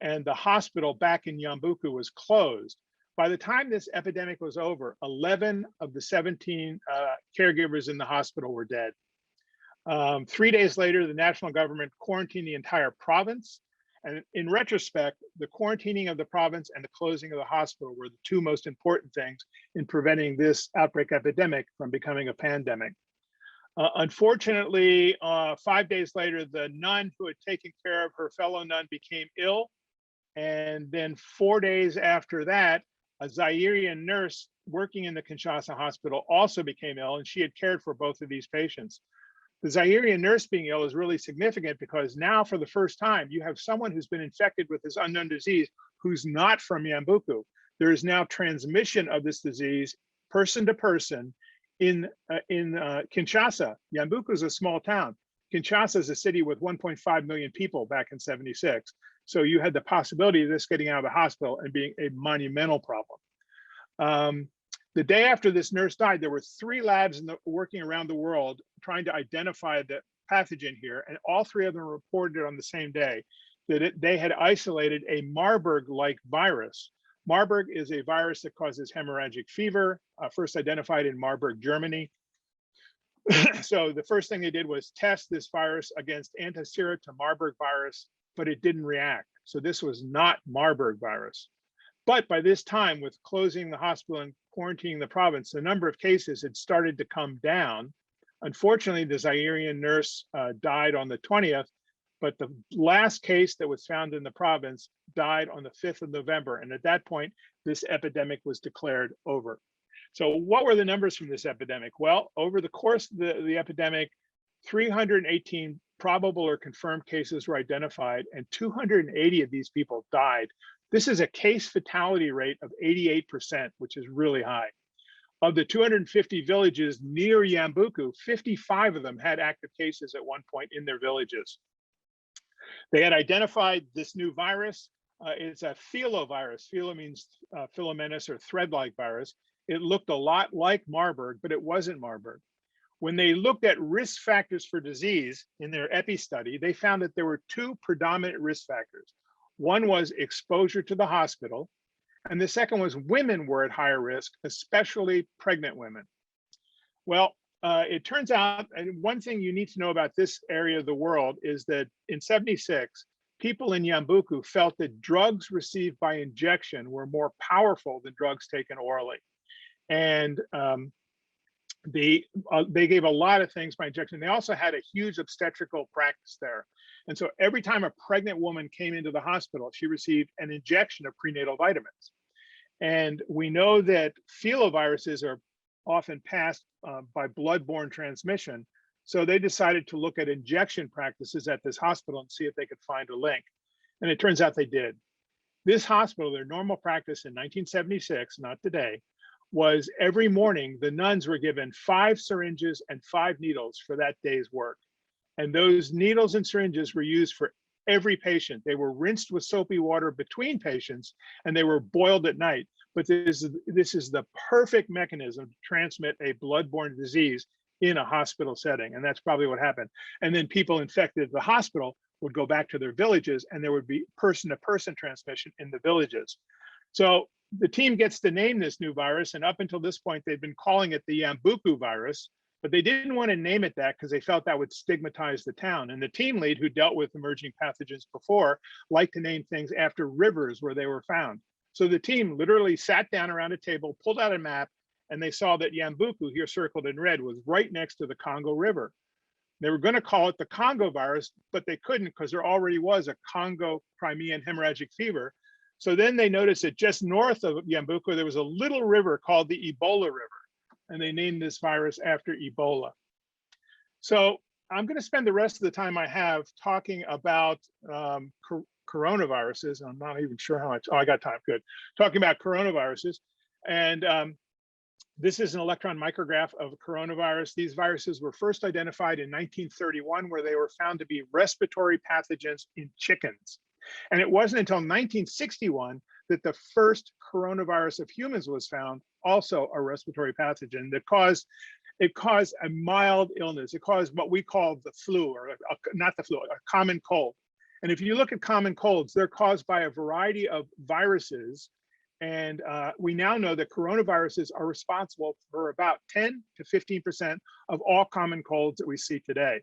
and the hospital back in Yambuku was closed. By the time this epidemic was over, 11 of the 17 caregivers in the hospital were dead. 3 days later, the national government quarantined the entire province. And in retrospect, the quarantining of the province and the closing of the hospital were the 2 most important things in preventing this outbreak epidemic from becoming a pandemic. Unfortunately, 5 days later, the nun who had taken care of her fellow nun became ill. And then 4 days after that, a Zairian nurse working in the Kinshasa hospital also became ill, and she had cared for both of these patients. The Zairian nurse being ill is really significant because now, for the first time, you have someone who's been infected with this unknown disease who's not from Yambuku. There is now transmission of this disease person to person in Kinshasa. Yambuku is a small town. Kinshasa is a city with 1.5 million people back in '76. So you had the possibility of this getting out of the hospital and being a monumental problem. The day after this nurse died, there were 3 labs working around the world trying to identify the pathogen here, and all 3 of them reported on the same day that they had isolated a Marburg-like virus. Marburg is a virus that causes hemorrhagic fever, first identified in Marburg, Germany. So the first thing they did was test this virus against antisera to Marburg virus, but it didn't react. So this was not Marburg virus. But by this time, with closing the hospital and quarantining the province, the number of cases had started to come down. Unfortunately, the Zairian nurse died on the 20th, but the last case that was found in the province died on the 5th of November. And at that point, this epidemic was declared over. So what were the numbers from this epidemic? Well, over the course of the epidemic, 318 probable or confirmed cases were identified, and 280 of these people died. This is a case fatality rate of 88%, which is really high. Of the 250 villages near Yambuku, 55 of them had active cases at one point in their villages. They had identified this new virus. It's a filovirus. Philo means filamentous or thread-like virus. It looked a lot like Marburg, but it wasn't Marburg. When they looked at risk factors for disease in their EPI study, they found that there were 2 predominant risk factors. One was exposure to the hospital, and the second was women were at higher risk, especially pregnant women. Well, it turns out, and one thing you need to know about this area of the world is that in '76, people in Yambuku felt that drugs received by injection were more powerful than drugs taken orally. And they gave a lot of things by injection. They also had a huge obstetrical practice there. And so every time a pregnant woman came into the hospital, she received an injection of prenatal vitamins. And we know that filoviruses are often passed by blood-borne transmission. So they decided to look at injection practices at this hospital and see if they could find a link. And it turns out they did. This hospital, their normal practice in 1976, not today, was every morning the nuns were given 5 syringes and 5 needles for that day's work. And those needles and syringes were used for every patient. They were rinsed with soapy water between patients, and they were boiled at night. But this is the perfect mechanism to transmit a bloodborne disease in a hospital setting. And that's probably what happened. And then people infected at the hospital would go back to their villages, and there would be person-to-person transmission in the villages. So the team gets to name this new virus, and up until this point, they've been calling it the Yambuku virus, but they didn't want to name it that because they felt that would stigmatize the town. And the team lead, who dealt with emerging pathogens before, liked to name things after rivers where they were found. So the team literally sat down around a table, pulled out a map, and they saw that Yambuku, here circled in red, was right next to the Congo River. They were going to call it the Congo virus, but they couldn't because there already was a Congo Crimean hemorrhagic fever. So then they noticed that just north of Yambuku, there was a little river called the Ebola River, and they named this virus after Ebola. So I'm going to spend the rest of the time I have talking about coronaviruses. I'm not even sure how much, I got time, good. Talking about coronaviruses. And this is an electron micrograph of coronavirus. These viruses were first identified in 1931, where they were found to be respiratory pathogens in chickens. And it wasn't until 1961 that the first coronavirus of humans was found, also a respiratory pathogen that caused a mild illness. It caused what we call the flu, or not the flu, a common cold. And if you look at common colds, they're caused by a variety of viruses. And we now know that coronaviruses are responsible for about 10 to 15% of all common colds that we see today.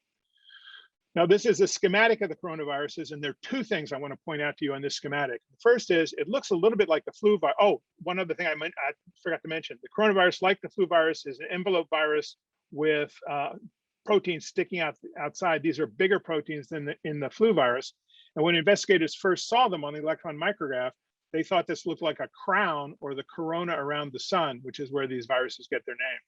Now, this is a schematic of the coronaviruses, and there are 2 things I want to point out to you on this schematic. The first is it looks a little bit like the flu virus. Oh, one other thing I forgot to mention. The coronavirus, like the flu virus, is an envelope virus with proteins sticking outside. These are bigger proteins than in the flu virus. And when investigators first saw them on the electron micrograph, they thought this looked like a crown or the corona around the sun, which is where these viruses get their name.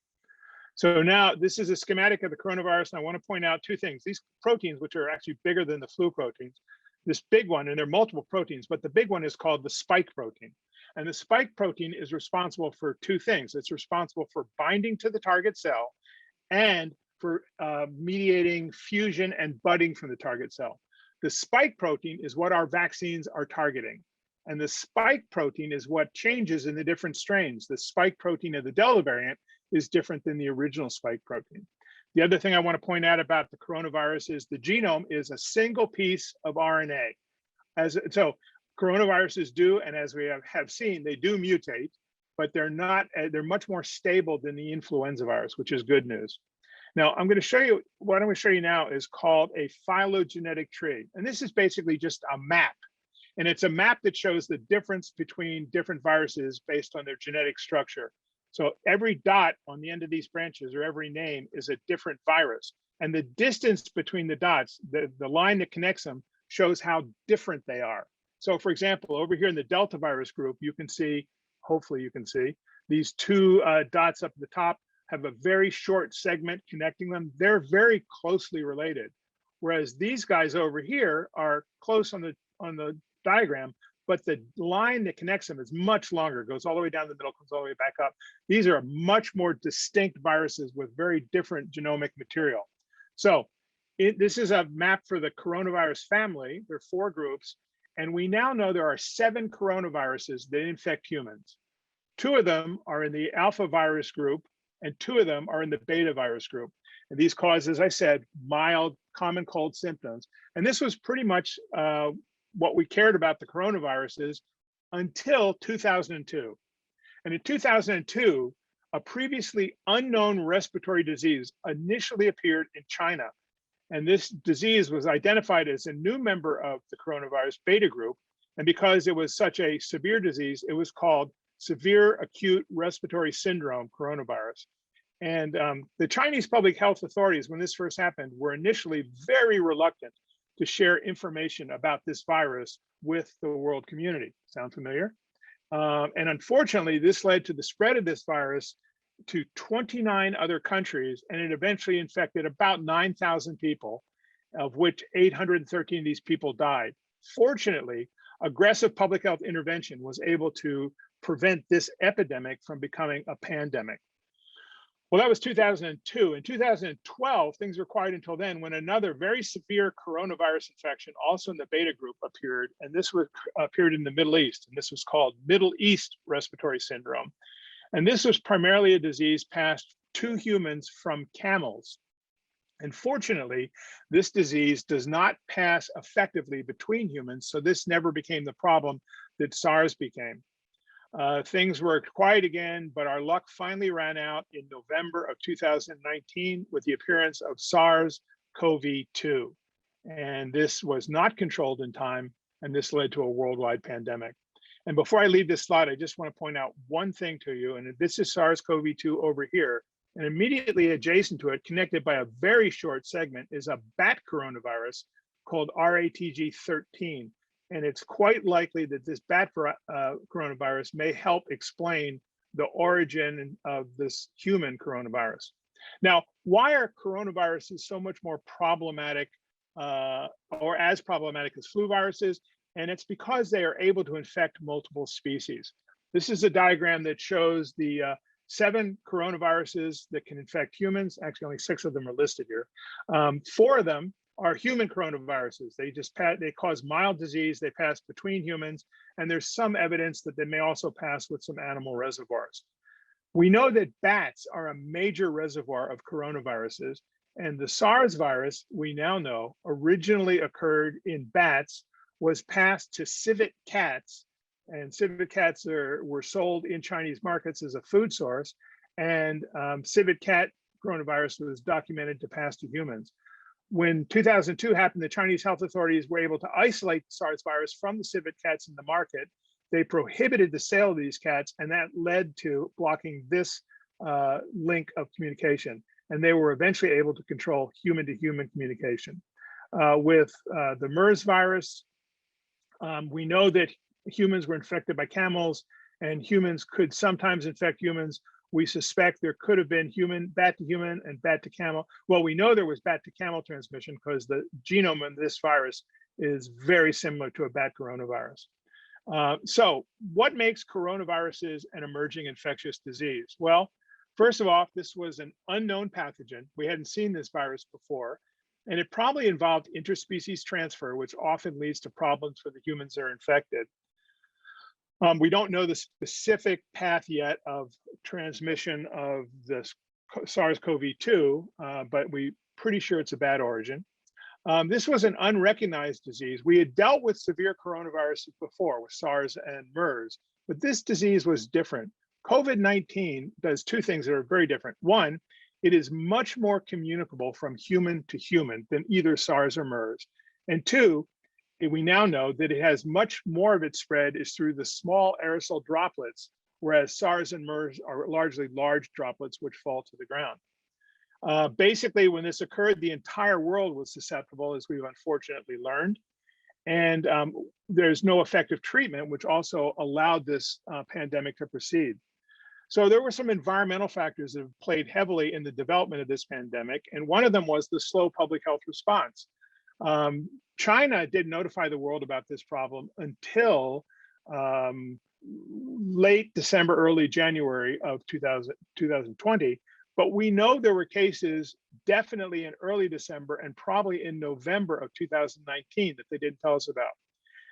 So now this is a schematic of the coronavirus, and I want to point out 2 things. These proteins, which are actually bigger than the flu proteins, this big one, and there are multiple proteins, but the big one is called the spike protein. And the spike protein is responsible for 2 things. It's responsible for binding to the target cell and for mediating fusion and budding from the target cell. The spike protein is what our vaccines are targeting. And the spike protein is what changes in the different strains. The spike protein of the Delta variant is different than the original spike protein. The other thing I want to point out about the coronavirus is the genome is a single piece of RNA. So coronaviruses do, and as we have seen, they do mutate, but they're much more stable than the influenza virus, which is good news. Now, what I'm going to show you now is called a phylogenetic tree. And this is basically just a map. And it's a map that shows the difference between different viruses based on their genetic structure. So every dot on the end of these branches, or every name, is a different virus. And the distance between the dots, the line that connects them, shows how different they are. So for example, over here in the Delta virus group, you can see, hopefully you can see, these 2 dots up at the top have a very short segment connecting them. They're very closely related. Whereas these guys over here are close on the diagram, but the line that connects them is much longer, goes all the way down the middle, comes all the way back up. These are much more distinct viruses with very different genomic material. So this is a map for the coronavirus family. There are 4 groups, and we now know there are 7 coronaviruses that infect humans. 2 of them are in the alpha virus group, and 2 of them are in the beta virus group. And these cause, as I said, mild common cold symptoms. And this was pretty much what we cared about the coronaviruses until 2002. And in 2002, a previously unknown respiratory disease initially appeared in China. And this disease was identified as a new member of the coronavirus beta group. And because it was such a severe disease, it was called severe acute respiratory syndrome coronavirus. And the Chinese public health authorities, when this first happened, were initially very reluctant to share information about this virus with the world community. Sound familiar? And unfortunately, this led to the spread of this virus to 29 other countries, and it eventually infected about 9,000 people, of which 813 of these people died. Fortunately, Aggressive public health intervention was able to prevent this epidemic from becoming a pandemic. Well, that was 2002. In 2012, things were quiet until then when another very severe coronavirus infection, also in the beta group, appeared. And this appeared in the Middle East. And this was called Middle East Respiratory Syndrome. And this was primarily a disease passed to humans from camels. And fortunately, this disease does not pass effectively between humans. So this never became the problem that SARS became. Things were quiet again, but our luck finally ran out in November of 2019 with the appearance of SARS-CoV-2. And this was not controlled in time, and this led to a worldwide pandemic. And before I leave this slide, I just want to point out one thing to you, and this is SARS-CoV-2 over here. And immediately adjacent to it, connected by a very short segment, is a bat coronavirus called RATG13. And it's quite likely that this bat coronavirus may help explain the origin of this human coronavirus. Now, why are coronaviruses so much more problematic or as problematic as flu viruses? And it's because they are able to infect multiple species. This is a diagram that shows the 7 coronaviruses that can infect humans. Actually, only 6 of them are listed here. 4 of them are human coronaviruses. They cause mild disease, they pass between humans, and there's some evidence that they may also pass with some animal reservoirs. We know that bats are a major reservoir of coronaviruses, and the SARS virus, we now know, originally occurred in bats, was passed to civet cats, and civet cats were sold in Chinese markets as a food source, and civet cat coronavirus was documented to pass to humans. When 2002 happened, the Chinese health authorities were able to isolate the SARS virus from the civet cats in the market. They prohibited the sale of these cats, and that led to blocking this link of communication. And they were eventually able to control human-to-human communication. With the MERS virus, we know that humans were infected by camels, and humans could sometimes infect humans. We suspect there could have been bat to human and bat to camel. Well, we know there was bat to camel transmission because the genome of this virus is very similar to a bat coronavirus. So what makes coronaviruses an emerging infectious disease? Well, first of all, this was an unknown pathogen. We hadn't seen this virus before, and it probably involved interspecies transfer, which often leads to problems for the humans that are infected. We don't know the specific path yet of transmission of this SARS-CoV-2, but we're pretty sure it's a bat origin. This was an unrecognized disease. We had dealt with severe coronaviruses before with SARS and MERS, but this disease was different. COVID-19 does 2 things that are very different. One, it is much more communicable from human to human than either SARS or MERS. And 2, we now know that it has much more of its spread is through the small aerosol droplets, whereas SARS and MERS are largely large droplets which fall to the ground. Basically, when this occurred, the entire world was susceptible, as we've unfortunately learned. And there's no effective treatment, which also allowed this pandemic to proceed. So there were some environmental factors that have played heavily in the development of this pandemic. And one of them was the slow public health response. China didn't notify the world about this problem until late December, early January of 2020. But we know there were cases definitely in early December and probably in November of 2019 that they didn't tell us about.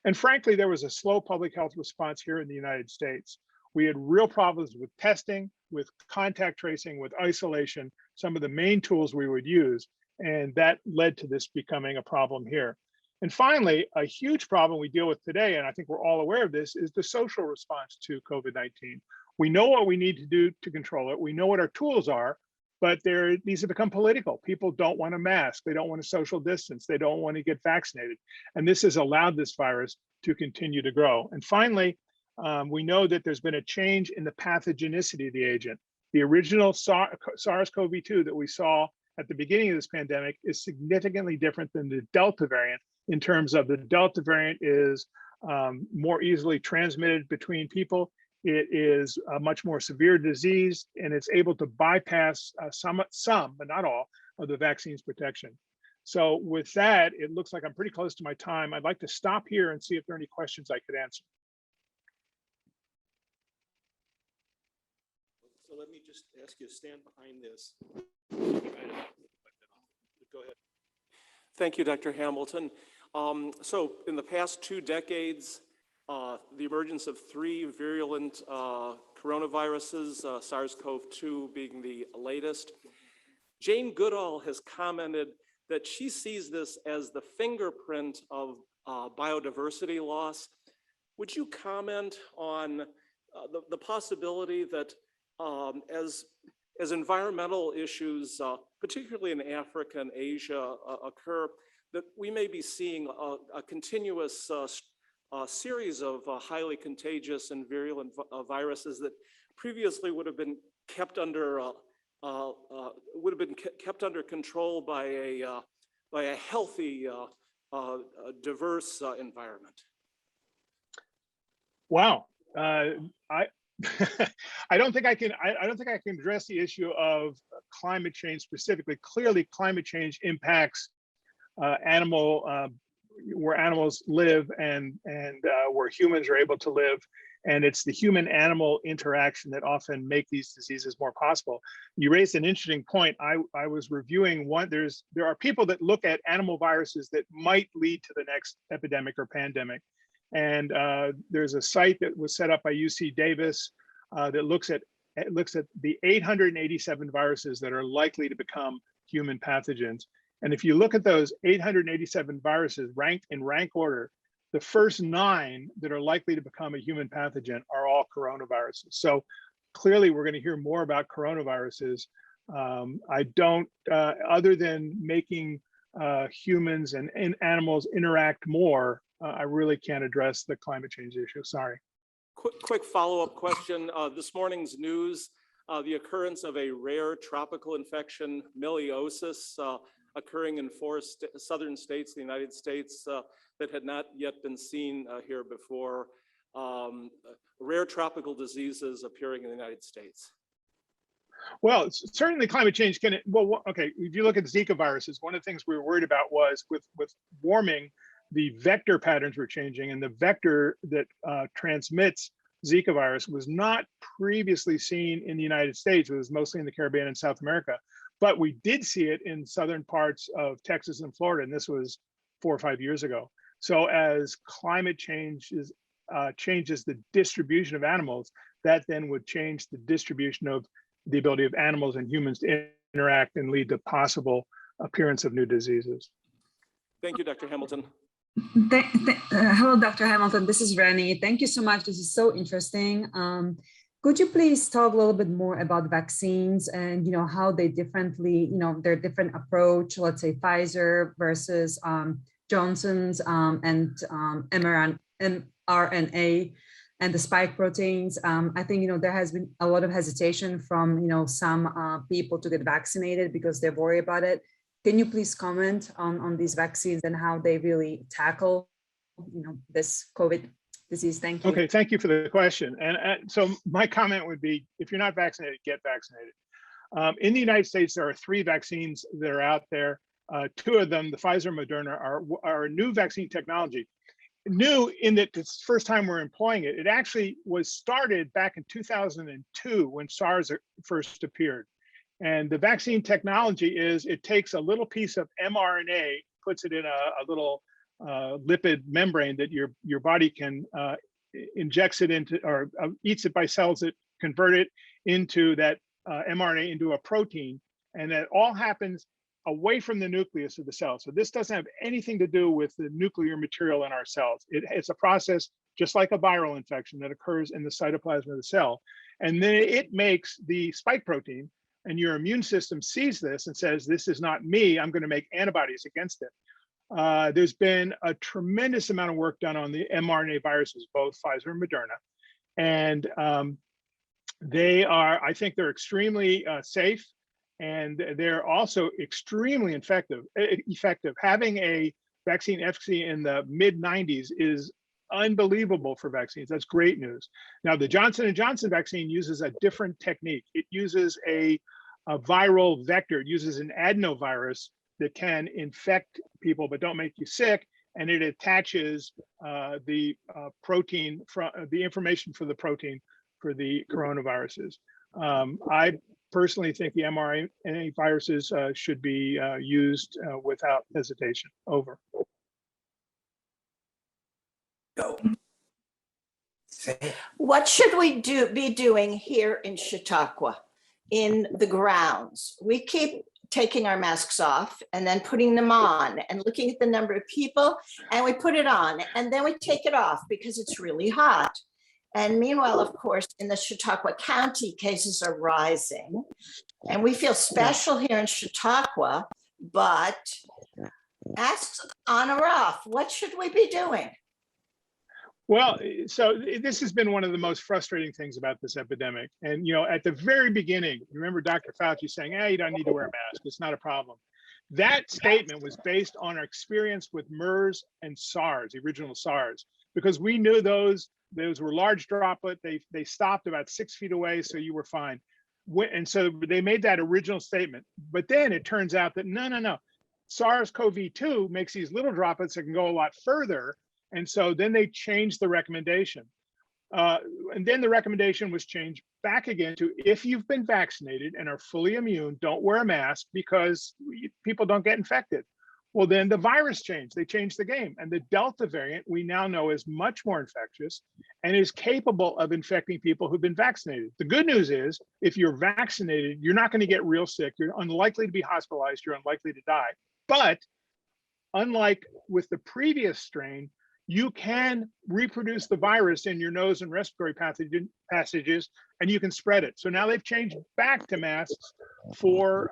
And frankly, there was a slow public health response here in the United States. We had real problems with testing, with contact tracing, with isolation, some of the main tools we would use. And that led to this becoming a problem here. And finally, a huge problem we deal with today, and I think we're all aware of this, is the social response to COVID-19. We know what we need to do to control it. We know what our tools are, but these have become political. People don't want to mask. They don't want to social distance. They don't want to get vaccinated. And this has allowed this virus to continue to grow. And finally, we know that there's been a change in the pathogenicity of the agent. The original SARS-CoV-2 that we saw at the beginning of this pandemic is significantly different than the Delta variant in terms of the Delta variant is more easily transmitted between people. It is a much more severe disease, and it's able to bypass some, but not all, of the vaccine's protection. So with that, it looks like I'm pretty close to my time. I'd like to stop here and see if there are any questions I could answer. So let me just ask you to stand behind this. Go ahead. Thank you, Dr. Hamilton. So in the past 2 decades, the emergence of 3 virulent coronaviruses, SARS-CoV-2 being the latest. Jane Goodall has commented that she sees this as the fingerprint of biodiversity loss. Would you comment on the possibility that as environmental issues, particularly in Africa and Asia, occur, that we may be seeing a continuous series of highly contagious and virulent viruses that previously would have been kept under control by a healthy, diverse environment? Wow, I don't think I can address the issue of climate change specifically. Clearly, climate change impacts where animals live and where humans are able to live. And it's the human-animal interaction that often make these diseases more possible. You raised an interesting point. I was reviewing one. There are people that look at animal viruses that might lead to the next epidemic or pandemic. And there's a site that was set up by UC Davis that looks at the 887 viruses that are likely to become human pathogens. And if you look at those 887 viruses ranked in rank order, the first 9 that are likely to become a human pathogen are all coronaviruses. So clearly we're going to hear more about coronaviruses. I don't, other than making humans and animals interact more, I really can't address the climate change issue, sorry. Quick follow-up question. This morning's news, the occurrence of a rare tropical infection, miliosis, occurring in 4 southern states, the United States, that had not yet been seen here before. Rare tropical diseases appearing in the United States. Well, certainly climate change can, well, okay, if you look at Zika viruses, one of the things we were worried about was with warming, the vector patterns were changing, and the vector that transmits Zika virus was not previously seen in the United States. It was mostly in the Caribbean and South America, but we did see it in southern parts of Texas and Florida, and this was 4 or 5 years ago. So as climate change changes the distribution of animals, that then would change the distribution of the ability of animals and humans to interact and lead to possible appearance of new diseases. Thank you, Dr. Hamilton. Hello, Dr. Hamilton. This is Rennie. Thank you so much. This is so interesting. Could you please talk a little bit more about vaccines and how they differently, their different approach, let's say Pfizer versus Johnson's and mRNA and the spike proteins. I think there has been a lot of hesitation from some people to get vaccinated because they're worried about it. Can you please comment on these vaccines and how they really tackle this COVID disease? Thank you. Okay, thank you for the question. And so my comment would be, if you're not vaccinated, get vaccinated. In the United States, there are 3 vaccines that are out there. 2 of them, the Pfizer and Moderna, are a new vaccine technology. New in that it's the first time we're employing it. It actually was started back in 2002 when SARS first appeared. And the vaccine technology is it takes a little piece of mRNA, puts it in a little lipid membrane that your body can injects it into or eats it by cells that convert it into that mRNA into a protein. And that all happens away from the nucleus of the cell. So this doesn't have anything to do with the nuclear material in our cells. It's a process just like a viral infection that occurs in the cytoplasm of the cell. And then it makes the spike protein, and your immune system sees this and says, this is not me, I'm going to make antibodies against it. There's been a tremendous amount of work done on the mRNA viruses, both Pfizer and Moderna. And I think they're extremely safe, and they're also extremely effective. Having a vaccine efficacy in the mid-90s is unbelievable for vaccines. That's great news. Now, the Johnson & Johnson vaccine uses a different technique. It uses a viral vector. It uses an adenovirus that can infect people but don't make you sick, and it attaches the protein from the information for the protein for the coronaviruses. I personally think the mRNA viruses should be used without hesitation. Over. What should we be doing here in Chautauqua in the grounds? We keep taking our masks off and then putting them on and looking at the number of people, and we put it on and then we take it off because it's really hot. And meanwhile, of course, in the Chautauqua County, cases are rising, and we feel special here in Chautauqua, but masks on or off, what should we be doing? Well, so this has been one of the most frustrating things about this epidemic. And, you know, at the very beginning, you remember Dr. Fauci saying, hey, you don't need to wear a mask. It's not a problem. That statement was based on our experience with MERS and SARS, the original SARS, because we knew those were large droplet. They stopped about 6 feet away, so you were fine. And so they made that original statement. But then it turns out that no. SARS-CoV-2 makes these little droplets that can go a lot further. And so then they changed the recommendation. And then the recommendation was changed back again to, if you've been vaccinated and are fully immune, don't wear a mask because people don't get infected. Well, then the virus changed. They changed the game. And the Delta variant, we now know, is much more infectious and is capable of infecting people who've been vaccinated. The good news is, if you're vaccinated, you're not going to get real sick. You're unlikely to be hospitalized. You're unlikely to die. But unlike with the previous strain, you can reproduce the virus in your nose and respiratory passages, and you can spread it. So now they've changed back to masks for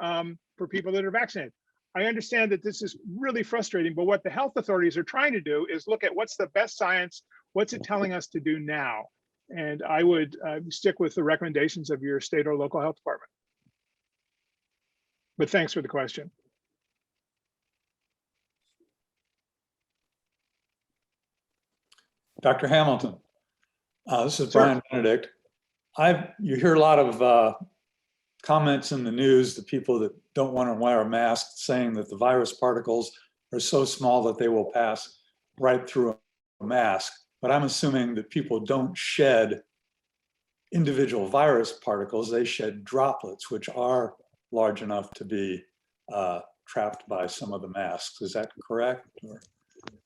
people that are vaccinated. I understand that this is really frustrating, but what the health authorities are trying to do is look at what's the best science, what's it telling us to do now? And I would stick with the recommendations of your state or local health department. But thanks for the question. Dr. Hamilton, this is Sir. Brian Benedict. You hear a lot of comments in the news, the people that don't want to wear a mask saying that the virus particles are so small that they will pass right through a mask. But I'm assuming that people don't shed individual virus particles, they shed droplets, which are large enough to be trapped by some of the masks. Is that correct? Or?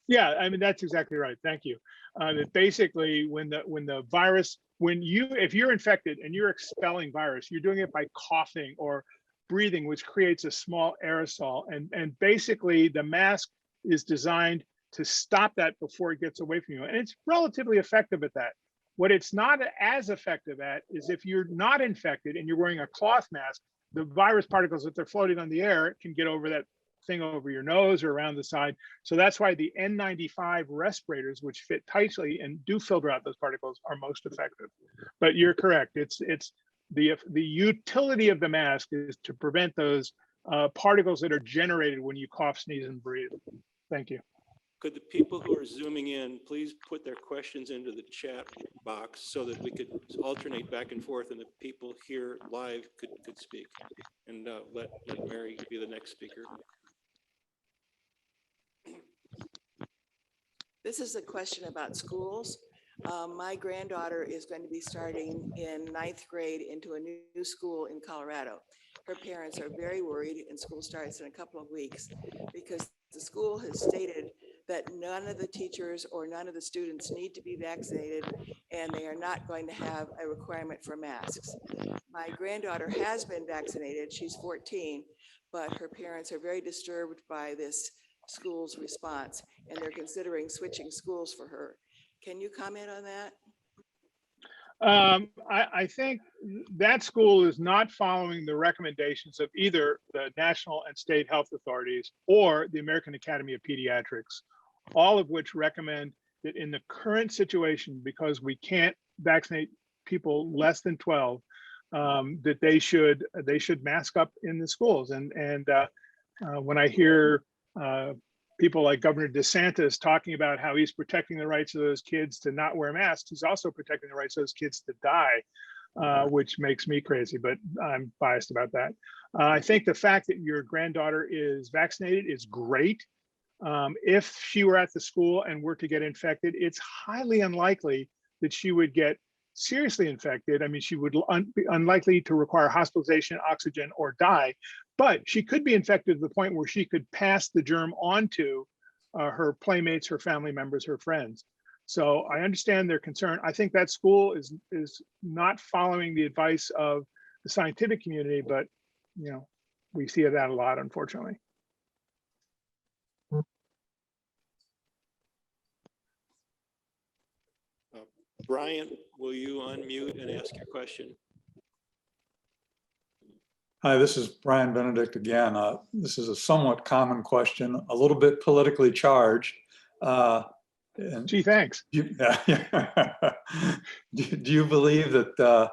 Yeah, I mean, that's exactly right. Thank you. That basically when the virus, if you're infected and you're expelling virus, you're doing it by coughing or breathing, which creates a small aerosol. And basically the mask is designed to stop that before it gets away from you. And it's relatively effective at that. What it's not as effective at is if you're not infected and you're wearing a cloth mask, the virus particles, if they're floating on the air, can get over that thing over your nose or around the side. So that's why the N95 respirators, which fit tightly and do filter out those particles, are most effective. But you're correct. It's the utility of the mask is to prevent those particles that are generated when you cough, sneeze, and breathe. Thank you. Could the people who are zooming in please put their questions into the chat box so that we could alternate back and forth and the people here live could speak, and let Mary be the next speaker. This is a question about schools. My granddaughter is going to be starting in 9th grade into a new school in Colorado. Her parents are very worried, and school starts in a couple of weeks because the school has stated that none of the teachers or none of the students need to be vaccinated, and they are not going to have a requirement for masks. My granddaughter has been vaccinated. She's 14, but her parents are very disturbed by this school's response, and they're considering switching schools for her. Can you comment on that? I think that school is not following the recommendations of either the national and state health authorities or the American Academy of Pediatrics, all of which recommend that in the current situation, because we can't vaccinate people less than 12, that they should mask up in the schools. And when I hear people like Governor DeSantis talking about how he's protecting the rights of those kids to not wear masks, he's also protecting the rights of those kids to die. which makes me crazy, but I'm biased about that. I think the fact that your granddaughter is vaccinated is great. If she were at the school and were to get infected, it's highly unlikely that she would get seriously infected. I mean, she would be unlikely to require hospitalization, oxygen, or die, but she could be infected to the point where she could pass the germ on to her playmates, her family members, her friends. So I understand their concern. I think that school is not following the advice of the scientific community, but you know, we see that a lot, unfortunately. Brian, will you unmute and ask your question? Hi, this is Brian Benedict again. This is a somewhat common question, a little bit politically charged. Gee, thanks. Do you believe that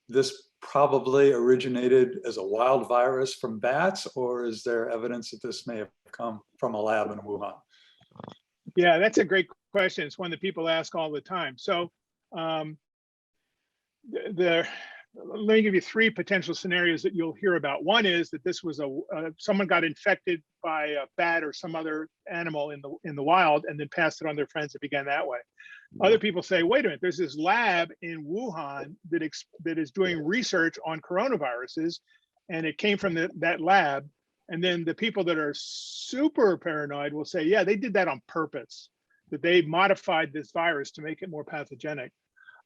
this probably originated as a wild virus from bats, or is there evidence that this may have come from a lab in Wuhan? Yeah, that's a great question. It's one that people ask all the time. So let me give you three potential scenarios that you'll hear about. One is that this was someone got infected by a bat or some other animal in the wild and then passed it on their friends. It began that way. Other people say, wait a minute, there's this lab in Wuhan that is doing research on coronaviruses, and it came from that lab. And then the people that are super paranoid will say, yeah, they did that on purpose, that they modified this virus to make it more pathogenic.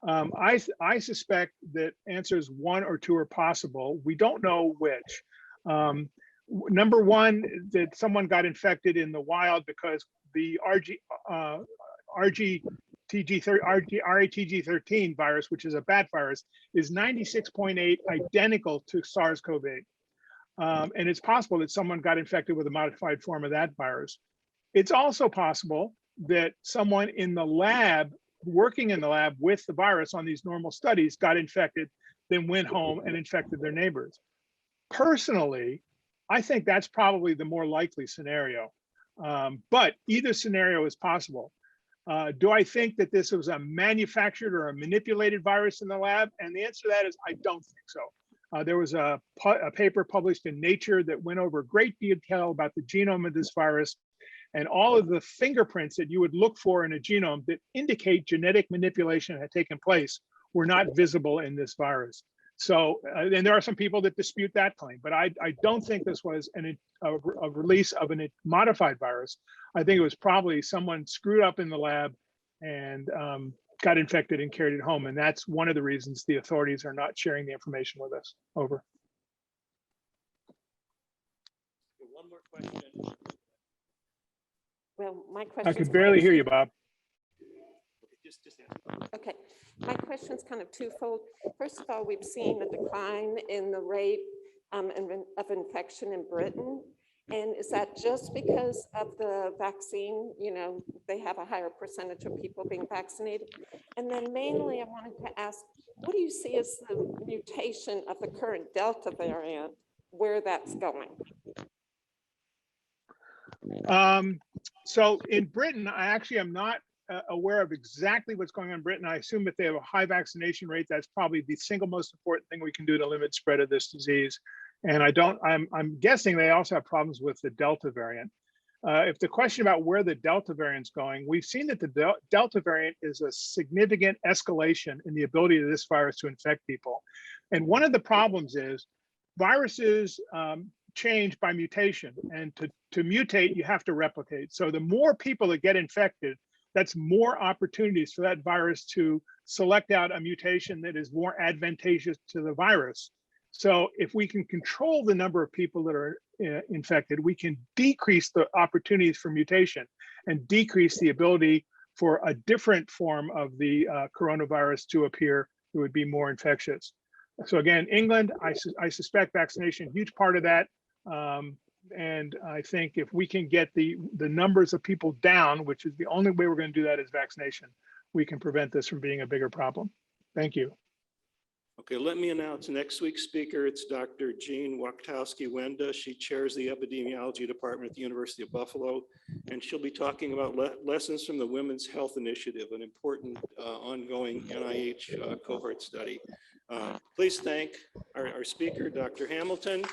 I suspect that answers one or two are possible. We don't know which. Number one, that someone got infected in the wild because the RATG13 virus, which is a bat virus, is 96.8 identical to SARS-CoV-8. And it's possible that someone got infected with a modified form of that virus. It's also possible that someone in the lab, working in the lab with the virus on these normal studies, got infected, then went home and infected their neighbors. Personally, I think that's probably the more likely scenario. But either scenario is possible. Do I think that this was a manufactured or a manipulated virus in the lab? And the answer to that is I don't think so. There was a paper published in Nature that went over great detail about the genome of this virus, and all of the fingerprints that you would look for in a genome that indicate genetic manipulation had taken place were not visible in this virus. So, and there are some people that dispute that claim, but I don't think this was a release of a modified virus. I think it was probably someone screwed up in the lab and got infected and carried it home. And that's one of the reasons the authorities are not sharing the information with us. Over. One more question. Well, my question. I could barely hear you, Bob. Just ask. Okay, my question is kind of twofold. First of all, we've seen a decline in the rate of infection in Britain. And is that just because of the vaccine? You know, they have a higher percentage of people being vaccinated. And then mainly I wanted to ask, what do you see as the mutation of the current Delta variant, where that's going? So in Britain, I actually am not aware of exactly what's going on in Britain. I assume if they have a high vaccination rate, that's probably the single most important thing we can do to limit spread of this disease. And I'm guessing they also have problems with the Delta variant. If the question about where the Delta variant's going, we've seen that the Delta variant is a significant escalation in the ability of this virus to infect people. And one of the problems is viruses change by mutation, and to mutate, you have to replicate. So the more people that get infected, that's more opportunities for that virus to select out a mutation that is more advantageous to the virus. So if we can control the number of people that are infected, we can decrease the opportunities for mutation and decrease the ability for a different form of the coronavirus to appear that would be more infectious. So again, England, I suspect vaccination, a huge part of that. And I think if we can get the numbers of people down, which is the only way we're going to do that is vaccination, we can prevent this from being a bigger problem. Thank you. Okay, let me announce next week's speaker. It's Dr. Jeanne Wachtowski. She chairs the epidemiology department at the University of Buffalo, and she'll be talking about lessons from the Women's Health Initiative, an important ongoing NIH cohort study. Please thank our speaker, Dr. Hamilton.